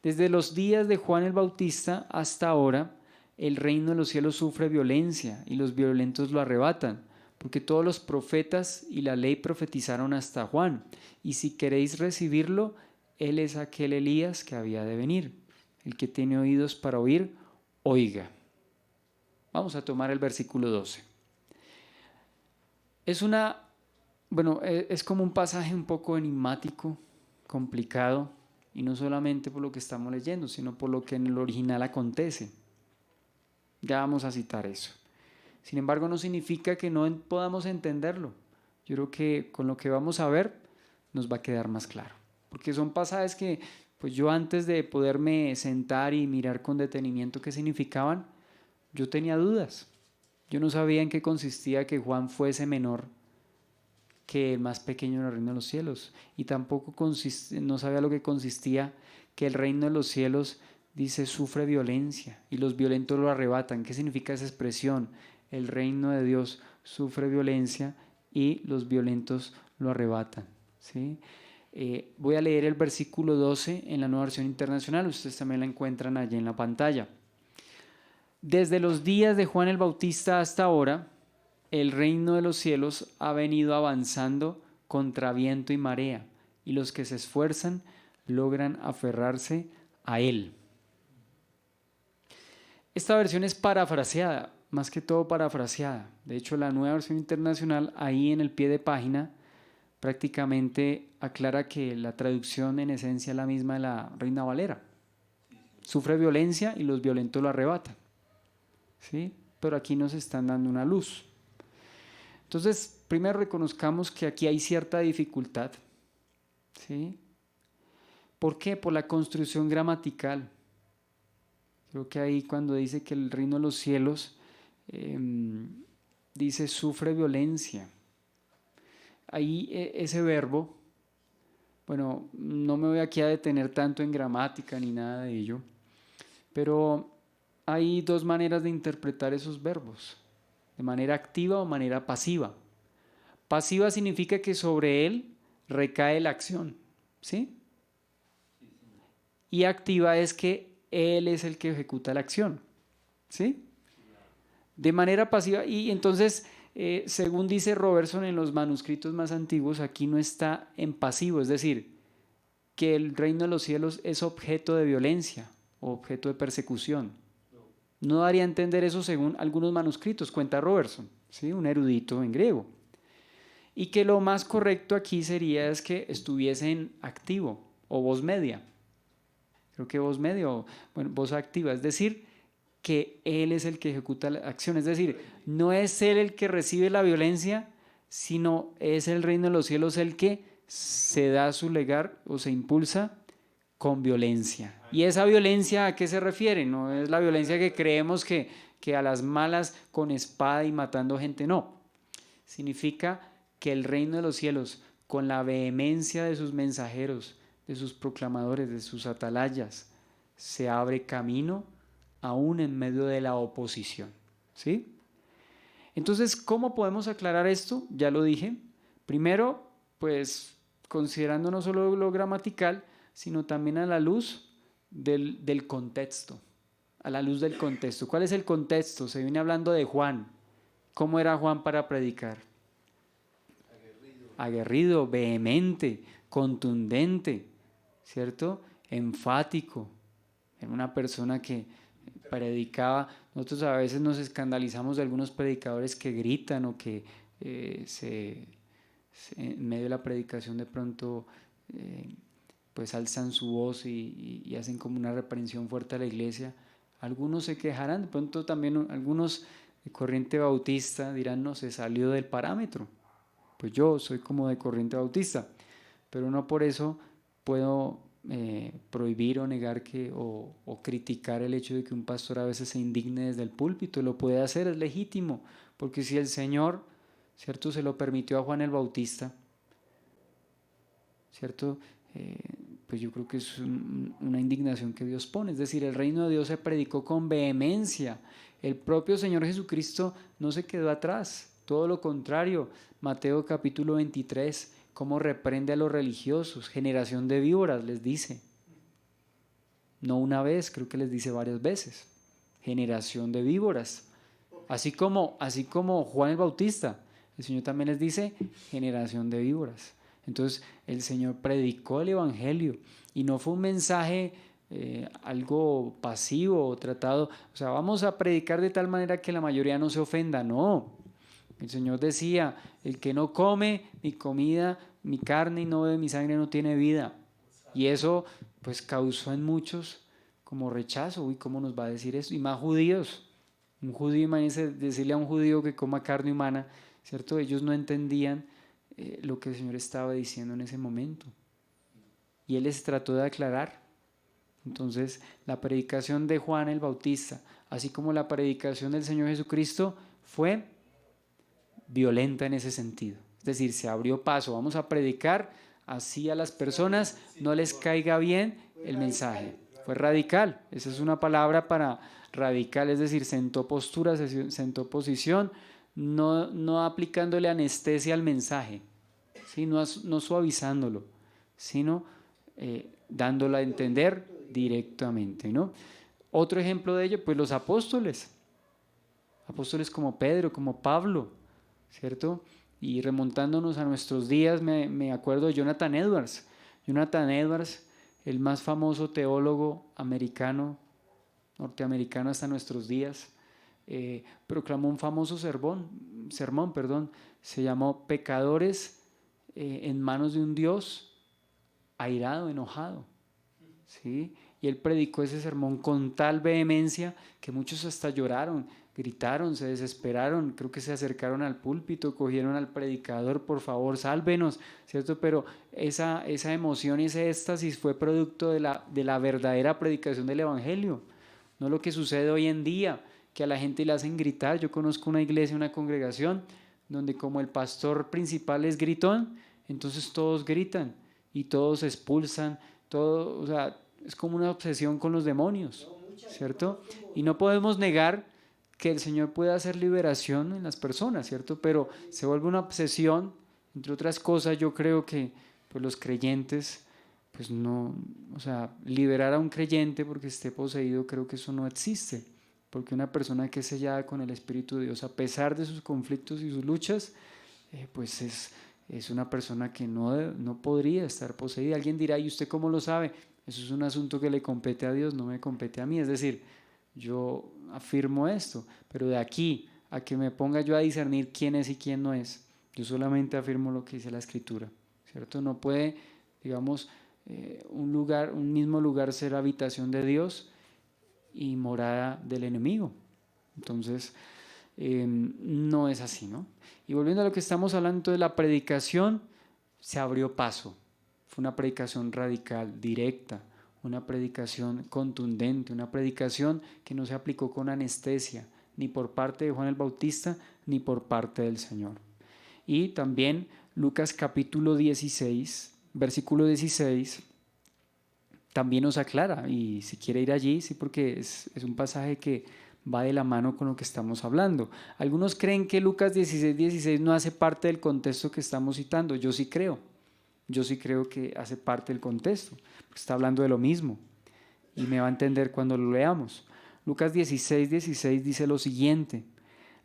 Desde los días de Juan el Bautista hasta ahora, el reino de los cielos sufre violencia y los violentos lo arrebatan, porque todos los profetas y la ley profetizaron hasta Juan. Y si queréis recibirlo, él es aquel Elías que había de venir. El que tiene oídos para oír, oiga. Vamos a tomar el versículo 12. Es como un pasaje un poco enigmático, complicado, y no solamente por lo que estamos leyendo, sino por lo que en el original acontece. Ya vamos a citar eso. Sin embargo, no significa que no podamos entenderlo. Yo creo que con lo que vamos a ver nos va a quedar más claro. Porque son pasajes que pues yo antes de poderme sentar y mirar con detenimiento qué significaban, yo tenía dudas. Yo no sabía en qué consistía que Juan fuese menor que el más pequeño en el reino de los cielos. Y tampoco no sabía lo que consistía que el reino de los cielos, dice, sufre violencia y los violentos lo arrebatan. ¿Qué significa esa expresión? El reino de Dios sufre violencia y los violentos lo arrebatan, ¿sí? Voy a leer el versículo 12 en la Nueva Versión Internacional. Ustedes también la encuentran allí en la pantalla. Desde los días de Juan el Bautista hasta ahora, el reino de los cielos ha venido avanzando contra viento y marea, y los que se esfuerzan logran aferrarse a él. Esta versión es parafraseada, más que todo parafraseada. De hecho, la Nueva Versión Internacional, ahí en el pie de página, prácticamente aclara que la traducción en esencia es la misma de la Reina Valera. Sufre violencia y los violentos lo arrebatan, ¿sí? Pero aquí nos están dando una luz. Entonces, primero reconozcamos que aquí hay cierta dificultad, ¿sí? ¿Por qué? Por la construcción gramatical. Creo que ahí cuando dice que el reino de los cielos, dice sufre violencia. Ahí ese verbo, bueno, no me voy aquí a detener tanto en gramática ni nada de ello, pero hay dos maneras de interpretar esos verbos, de manera activa o manera pasiva. Pasiva significa que sobre él recae la acción, ¿sí? Y activa es que él es el que ejecuta la acción, ¿sí? De manera pasiva, y entonces, según dice Robertson en los manuscritos más antiguos, aquí no está en pasivo, es decir, que el reino de los cielos es objeto de violencia o objeto de persecución. No daría a entender eso según algunos manuscritos, cuenta Robertson, ¿sí? Un erudito en griego. Y que lo más correcto aquí sería es que estuviese en activo o voz media. Creo que voz media o bueno, voz activa, es decir, que él es el que ejecuta la acción, es decir, no es él el que recibe la violencia, sino es el reino de los cielos el que se da su lugar o se impulsa con violencia. ¿Y esa violencia a qué se refiere? No es la violencia que creemos que a las malas con espada y matando gente, no. Significa que el reino de los cielos, con la vehemencia de sus mensajeros, de sus proclamadores, de sus atalayas, se abre camino aún en medio de la oposición, ¿sí? Entonces, ¿cómo podemos aclarar esto? Ya lo dije. Primero, pues considerando no solo lo gramatical, sino también a la luz del contexto. A la luz del contexto. ¿Cuál es el contexto? Se viene hablando de Juan. ¿Cómo era Juan para predicar? Aguerrido, vehemente, contundente, ¿cierto? Enfático. Era una persona que predicaba. Nosotros a veces nos escandalizamos de algunos predicadores que gritan o que en medio de la predicación de pronto pues alzan su voz y hacen como una reprensión fuerte a la iglesia. Algunos se quejarán, de pronto también algunos de corriente bautista dirán, no, se salió del parámetro. Pues yo soy como de corriente bautista, pero no por eso puedo prohibir o negar o criticar el hecho de que un pastor a veces se indigne desde el púlpito. Lo puede hacer, es legítimo, porque si el Señor, ¿cierto?, se lo permitió a Juan el Bautista, ¿cierto?, pues yo creo que es una indignación que Dios pone. Es decir, el reino de Dios se predicó con vehemencia. El propio Señor Jesucristo no se quedó atrás, todo lo contrario. Mateo capítulo 23, cómo reprende a los religiosos, generación de víboras, les dice. No una vez, creo que les dice varias veces. Generación de víboras. Así como Juan el Bautista, el Señor también les dice generación de víboras. Entonces el Señor predicó el Evangelio y no fue un mensaje algo pasivo o tratado, o sea, vamos a predicar de tal manera que la mayoría no se ofenda, no. El Señor decía, el que no come mi comida, mi carne y no bebe mi sangre no tiene vida. Y eso pues causó en muchos como rechazo. Uy, ¿cómo nos va a decir eso? Y más judíos. Un judío, imagínense decirle a un judío que coma carne humana, ¿cierto? Ellos no entendían lo que el Señor estaba diciendo en ese momento. Y Él les trató de aclarar. Entonces, la predicación de Juan el Bautista, así como la predicación del Señor Jesucristo, fue violenta en ese sentido. Es decir, se abrió paso. Vamos a predicar así a las personas, no les caiga bien el mensaje. Fue radical. Esa es una palabra para radical, es decir, sentó postura, sentó posición, no aplicándole anestesia al mensaje, ¿sí? No suavizándolo, sino dándolo a entender directamente, ¿no? Otro ejemplo de ello, pues los apóstoles como Pedro, como Pablo, ¿cierto? Y remontándonos a nuestros días, me acuerdo de Jonathan Edwards. Jonathan Edwards, el más famoso teólogo norteamericano hasta nuestros días, proclamó un famoso sermón, se llamó Pecadores en manos de un Dios airado, enojado, ¿sí? Y él predicó ese sermón con tal vehemencia que muchos hasta lloraron, gritaron, se desesperaron, creo que se acercaron al púlpito, cogieron al predicador, por favor, sálvenos, ¿cierto? Pero esa emoción y ese éxtasis fue producto de la verdadera predicación del Evangelio, no lo que sucede hoy en día, que a la gente le hacen gritar. Yo conozco una iglesia, una congregación, donde como el pastor principal es gritón, entonces todos gritan y todos expulsan, todo, o sea, es como una obsesión con los demonios, ¿cierto? Y no podemos negar que el Señor puede hacer liberación en las personas, ¿cierto? Pero se vuelve una obsesión, entre otras cosas. Yo creo que pues, los creyentes, pues no, o sea, liberar a un creyente porque esté poseído, creo que eso no existe, porque una persona que es sellada con el Espíritu de Dios, a pesar de sus conflictos y sus luchas, pues es una persona que no podría estar poseída. Alguien dirá, ¿y usted cómo lo sabe? Eso es un asunto que le compete a Dios, no me compete a mí. Es decir, yo afirmo esto, pero de aquí a que me ponga yo a discernir quién es y quién no es. Yo solamente afirmo lo que dice la Escritura, ¿cierto? No puede, digamos, un mismo lugar ser habitación de Dios y morada del enemigo. Entonces, no es así, ¿no? Y volviendo a lo que estamos hablando, entonces la predicación se abrió paso. Fue una predicación radical, directa, una predicación contundente, una predicación que no se aplicó con anestesia, ni por parte de Juan el Bautista, ni por parte del Señor. Y también Lucas capítulo 16, versículo 16, también nos aclara, y si quiere ir allí, sí, porque es un pasaje que va de la mano con lo que estamos hablando. Algunos creen que Lucas 16, 16 no hace parte del contexto que estamos citando. Yo sí creo que hace parte del contexto, porque está hablando de lo mismo, y me va a entender cuando lo leamos. Lucas 16, 16 dice lo siguiente: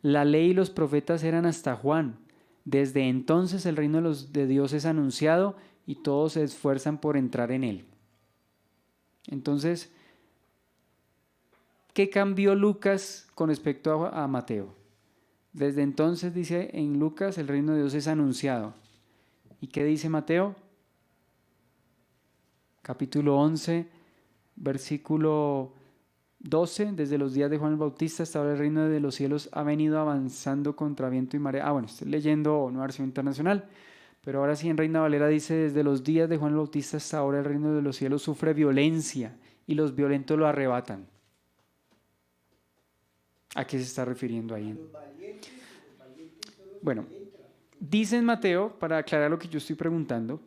la ley y los profetas eran hasta Juan. Desde entonces el reino de Dios es anunciado y todos se esfuerzan por entrar en él. Entonces, ¿qué cambió Lucas con respecto a Mateo? Desde entonces, dice en Lucas, el reino de Dios es anunciado. ¿Y qué dice Mateo? Capítulo 11, versículo 12, desde los días de Juan el Bautista hasta ahora el reino de los cielos ha venido avanzando contra viento y marea. Bueno, estoy leyendo Nueva Versión Internacional, pero ahora sí en Reina Valera dice: desde los días de Juan el Bautista hasta ahora el reino de los cielos sufre violencia y los violentos lo arrebatan. ¿A qué se está refiriendo ahí? Bueno, dice en Mateo, para aclarar lo que yo estoy preguntando,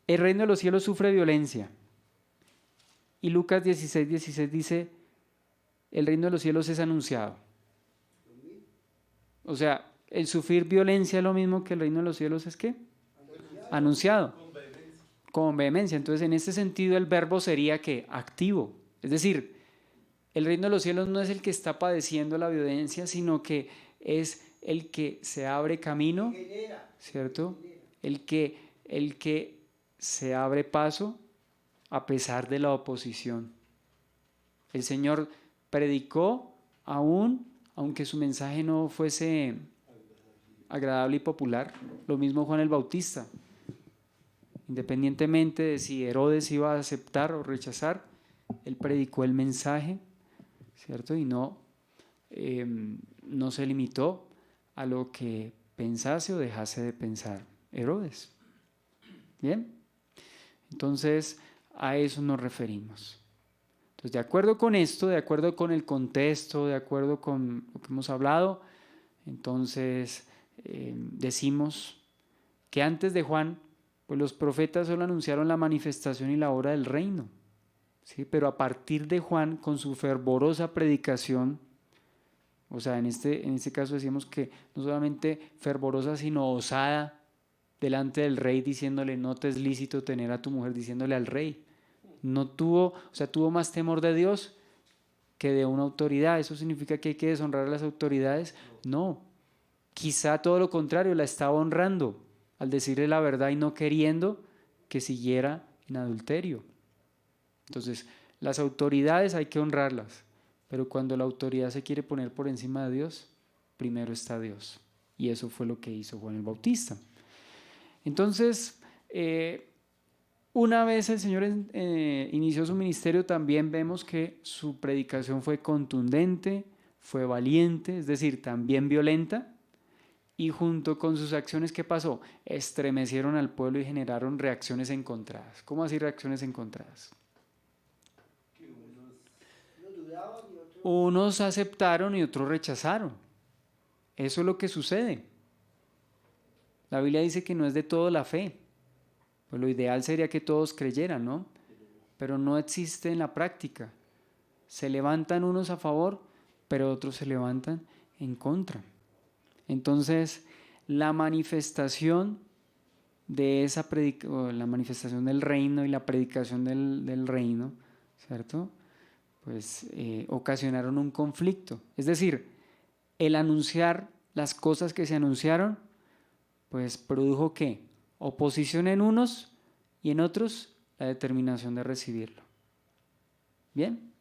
el reino de los cielos sufre violencia. Y Lucas 16, 16 dice: el reino de los cielos es anunciado. O sea, el sufrir violencia es lo mismo que el reino de los cielos es ¿qué? Anunciado. Con vehemencia. Entonces, en este sentido, el verbo sería ¿qué? Activo. Es decir, el reino de los cielos no es el que está padeciendo la violencia, sino que es el que se abre camino, ¿cierto? El que se abre paso a pesar de la oposición. El Señor predicó aunque su mensaje no fuese agradable y popular. Lo mismo Juan el Bautista. Independientemente de si Herodes iba a aceptar o rechazar, él predicó el mensaje, ¿cierto? Y no se limitó a lo que pensase o dejase de pensar Herodes. ¿Bien? Entonces, a eso nos referimos. Entonces, de acuerdo con esto, de acuerdo con el contexto, de acuerdo con lo que hemos hablado, entonces decimos que antes de Juan, pues los profetas solo anunciaron la manifestación y la obra del reino, ¿sí? Pero a partir de Juan, con su fervorosa predicación, o sea, en este caso decíamos que no solamente fervorosa, sino osada, delante del rey, diciéndole: no te es lícito tener a tu mujer, diciéndole al rey. Tuvo más temor de Dios que de una autoridad. ¿Eso significa que hay que deshonrar a las autoridades? No. Quizá todo lo contrario, la estaba honrando al decirle la verdad y no queriendo que siguiera en adulterio. Entonces, las autoridades hay que honrarlas, pero cuando la autoridad se quiere poner por encima de Dios, primero está Dios. Y eso fue lo que hizo Juan el Bautista. Entonces, una vez el Señor inició su ministerio, también vemos que su predicación fue contundente, fue valiente, es decir, también violenta, y junto con sus acciones, ¿qué pasó? Estremecieron al pueblo y generaron reacciones encontradas. ¿Cómo así reacciones encontradas? Unos aceptaron y otros rechazaron. Eso es lo que sucede. La Biblia dice que no es de todo la fe. Pues lo ideal sería que todos creyeran, ¿no? Pero no existe en la práctica. Se levantan unos a favor, pero otros se levantan en contra. Entonces, la manifestación de la manifestación del reino y la predicación del reino, ¿cierto? Pues ocasionaron un conflicto. Es decir, el anunciar las cosas que se anunciaron, pues produjo ¿qué? Oposición en unos y en otros la determinación de recibirlo. Bien,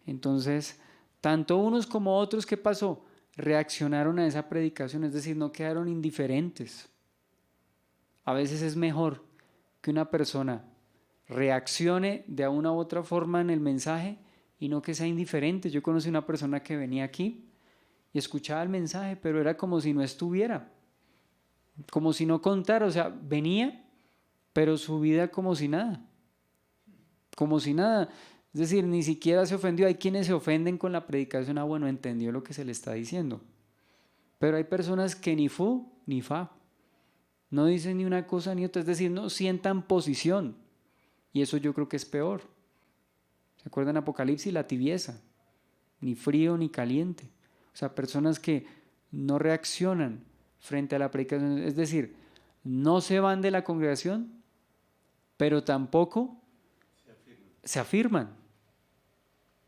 entonces Tanto unos como otros, ¿qué pasó? Reaccionaron a esa predicación, es decir, no quedaron indiferentes. A veces es mejor que una persona reaccione de una u otra forma en el mensaje y no que sea indiferente. Yo conocí una persona que venía aquí y escuchaba el mensaje, pero era como si no estuviera, como si no contara, o sea, venía, pero su vida como si nada, como si nada. Es decir, ni siquiera se ofendió. Hay quienes se ofenden con la predicación, bueno, entendió lo que se le está diciendo. Pero hay personas que ni fu ni fa, no dicen ni una cosa ni otra, es decir, no sientan posición. Y eso yo creo que es peor. ¿Se acuerdan Apocalipsis? La tibieza, ni frío ni caliente. O sea, personas que no reaccionan frente a la predicación, es decir, no se van de la congregación, pero tampoco se afirman.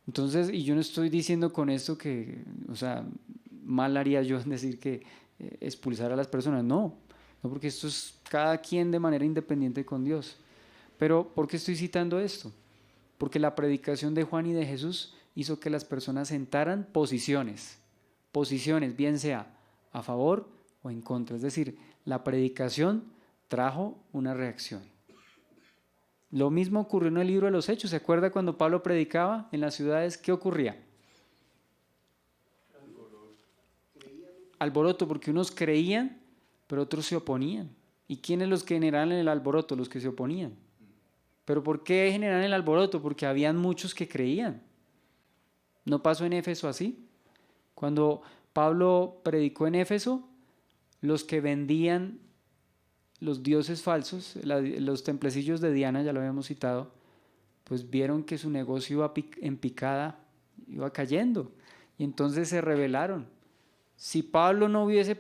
Entonces, y yo no estoy diciendo con esto que, o sea, mal haría yo en decir que expulsar a las personas, no, porque esto es cada quien de manera independiente con Dios. Pero, ¿por qué estoy citando esto? Porque la predicación de Juan y de Jesús hizo que las personas sentaran posiciones, bien sea a favor o en contra. Es decir, la predicación trajo una reacción. Lo mismo ocurrió en el libro de los Hechos. ¿Se acuerda cuando Pablo predicaba en las ciudades? ¿Qué ocurría? Alboroto, porque unos creían, pero otros se oponían. ¿Y quiénes los que generaban el alboroto? Los que se oponían. ¿Pero por qué generaban el alboroto? Porque habían muchos que creían. ¿No pasó en Éfeso así? Cuando Pablo predicó en Éfeso, los que vendían los dioses falsos, los templecillos de Diana, ya lo habíamos citado, pues vieron que su negocio iba en picada, iba cayendo, y entonces se rebelaron. Si Pablo no hubiese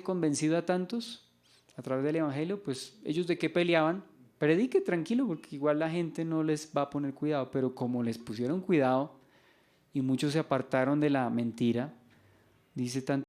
convencido a tantos a través del evangelio, pues ellos de qué peleaban. Predique tranquilo, porque igual la gente no les va a poner cuidado, pero como les pusieron cuidado y muchos se apartaron de la mentira, dice tanto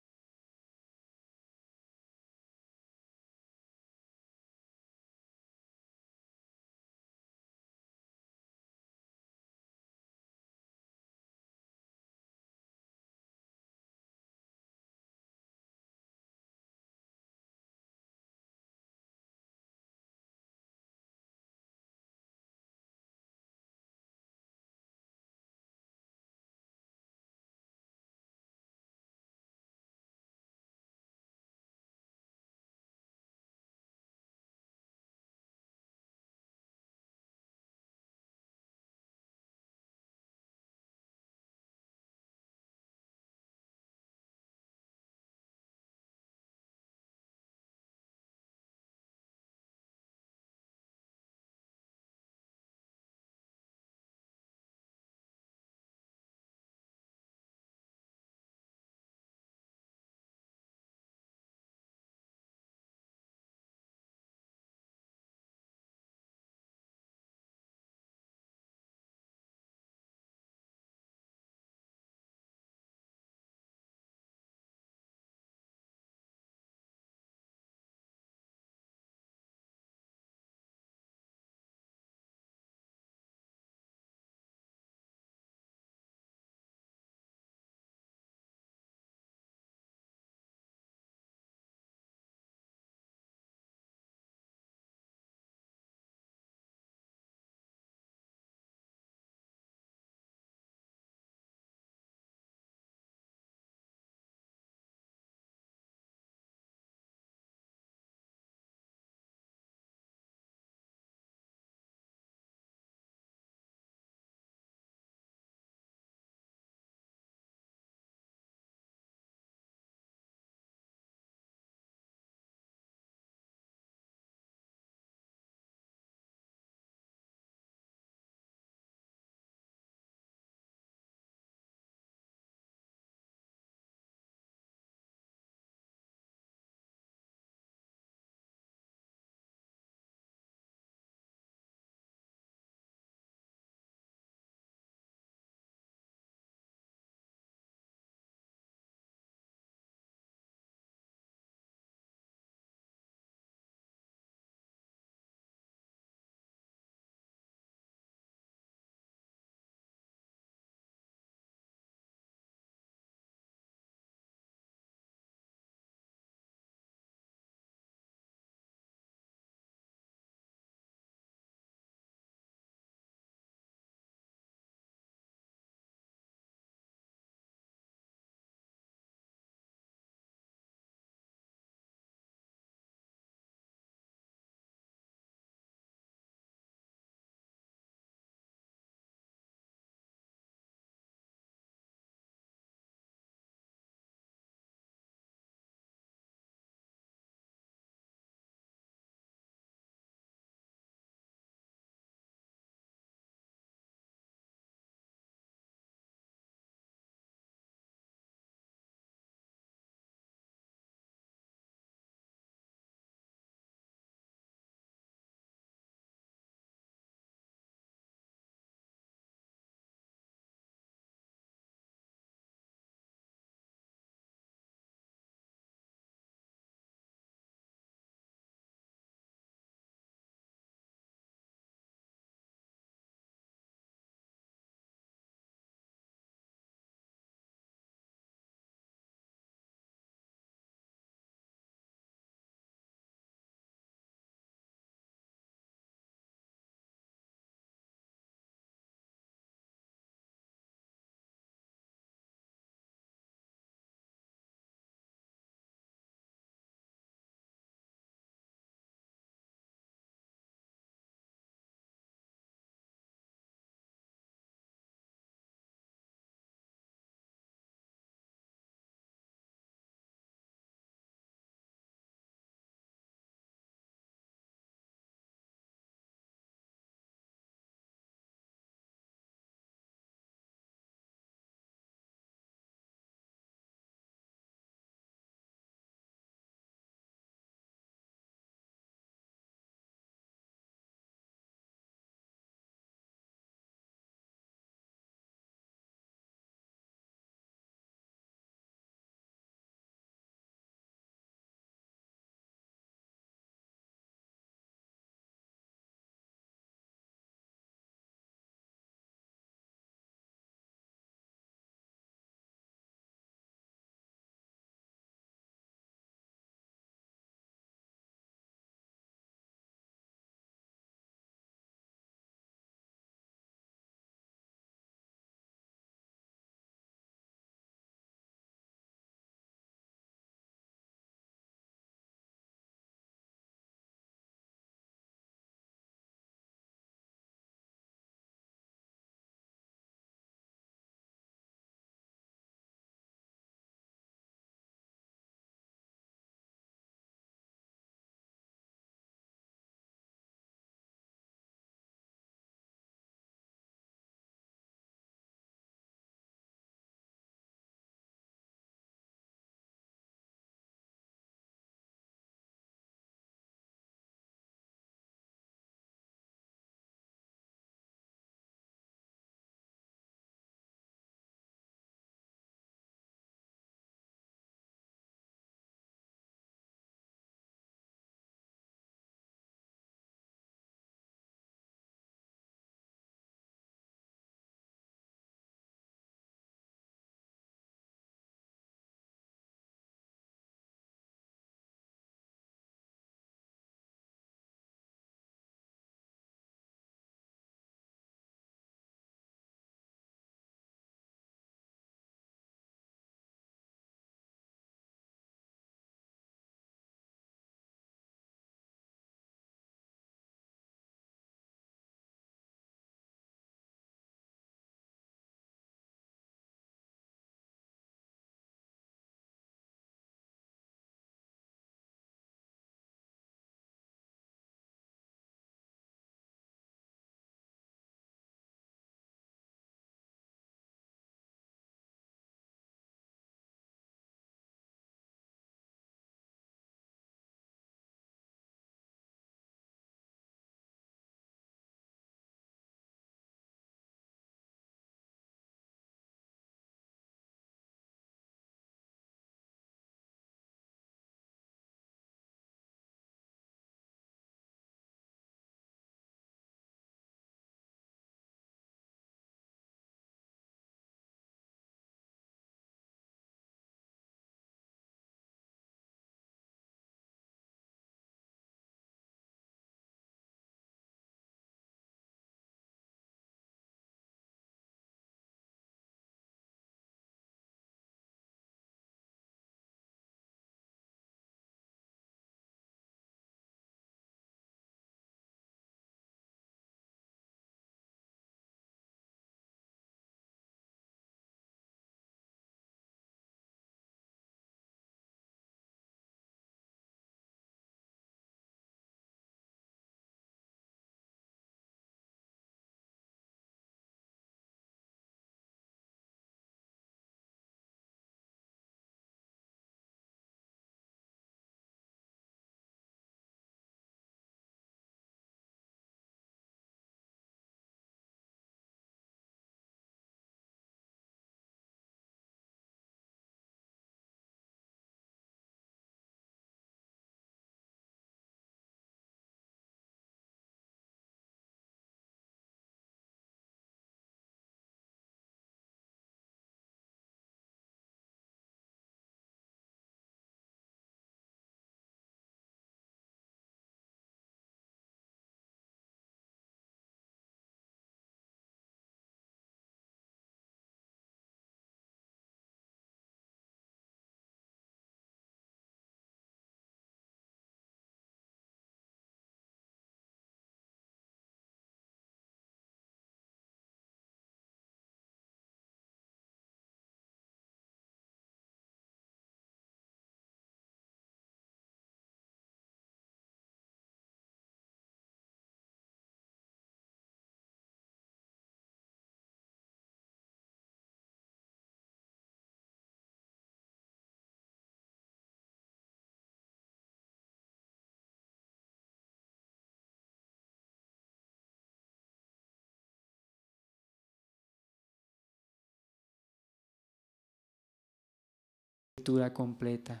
escritura completa,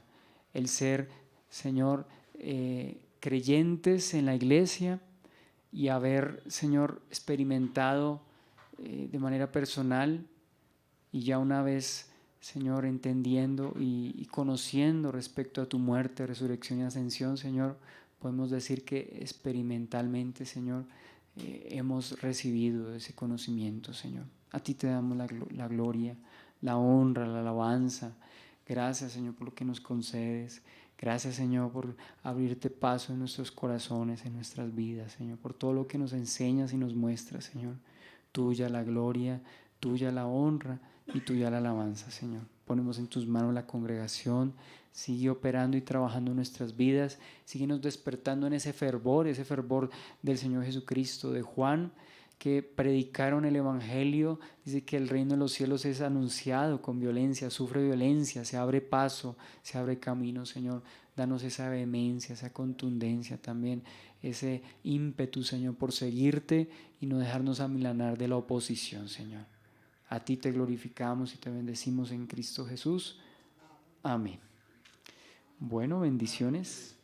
el ser, Señor, creyentes en la iglesia y haber, Señor, experimentado de manera personal y ya una vez, Señor, entendiendo y conociendo respecto a tu muerte, resurrección y ascensión, Señor, podemos decir que experimentalmente, Señor, hemos recibido ese conocimiento, Señor. A ti te damos la gloria, la honra, la alabanza. Gracias, Señor, por lo que nos concedes. Gracias, Señor, por abrirte paso en nuestros corazones, en nuestras vidas, Señor, por todo lo que nos enseñas y nos muestras, Señor. Tuya la gloria, tuya la honra y tuya la alabanza, Señor. Ponemos en tus manos la congregación. Sigue operando y trabajando en nuestras vidas. Síguenos despertando en ese fervor del Señor Jesucristo, de Juan, que predicaron el Evangelio. Dice que el reino de los cielos es anunciado con violencia, sufre violencia, se abre paso, se abre camino, Señor. Danos esa vehemencia, esa contundencia también, ese ímpetu, Señor, por seguirte y no dejarnos amilanar de la oposición, Señor. A ti te glorificamos y te bendecimos en Cristo Jesús. Amén. Bueno, bendiciones.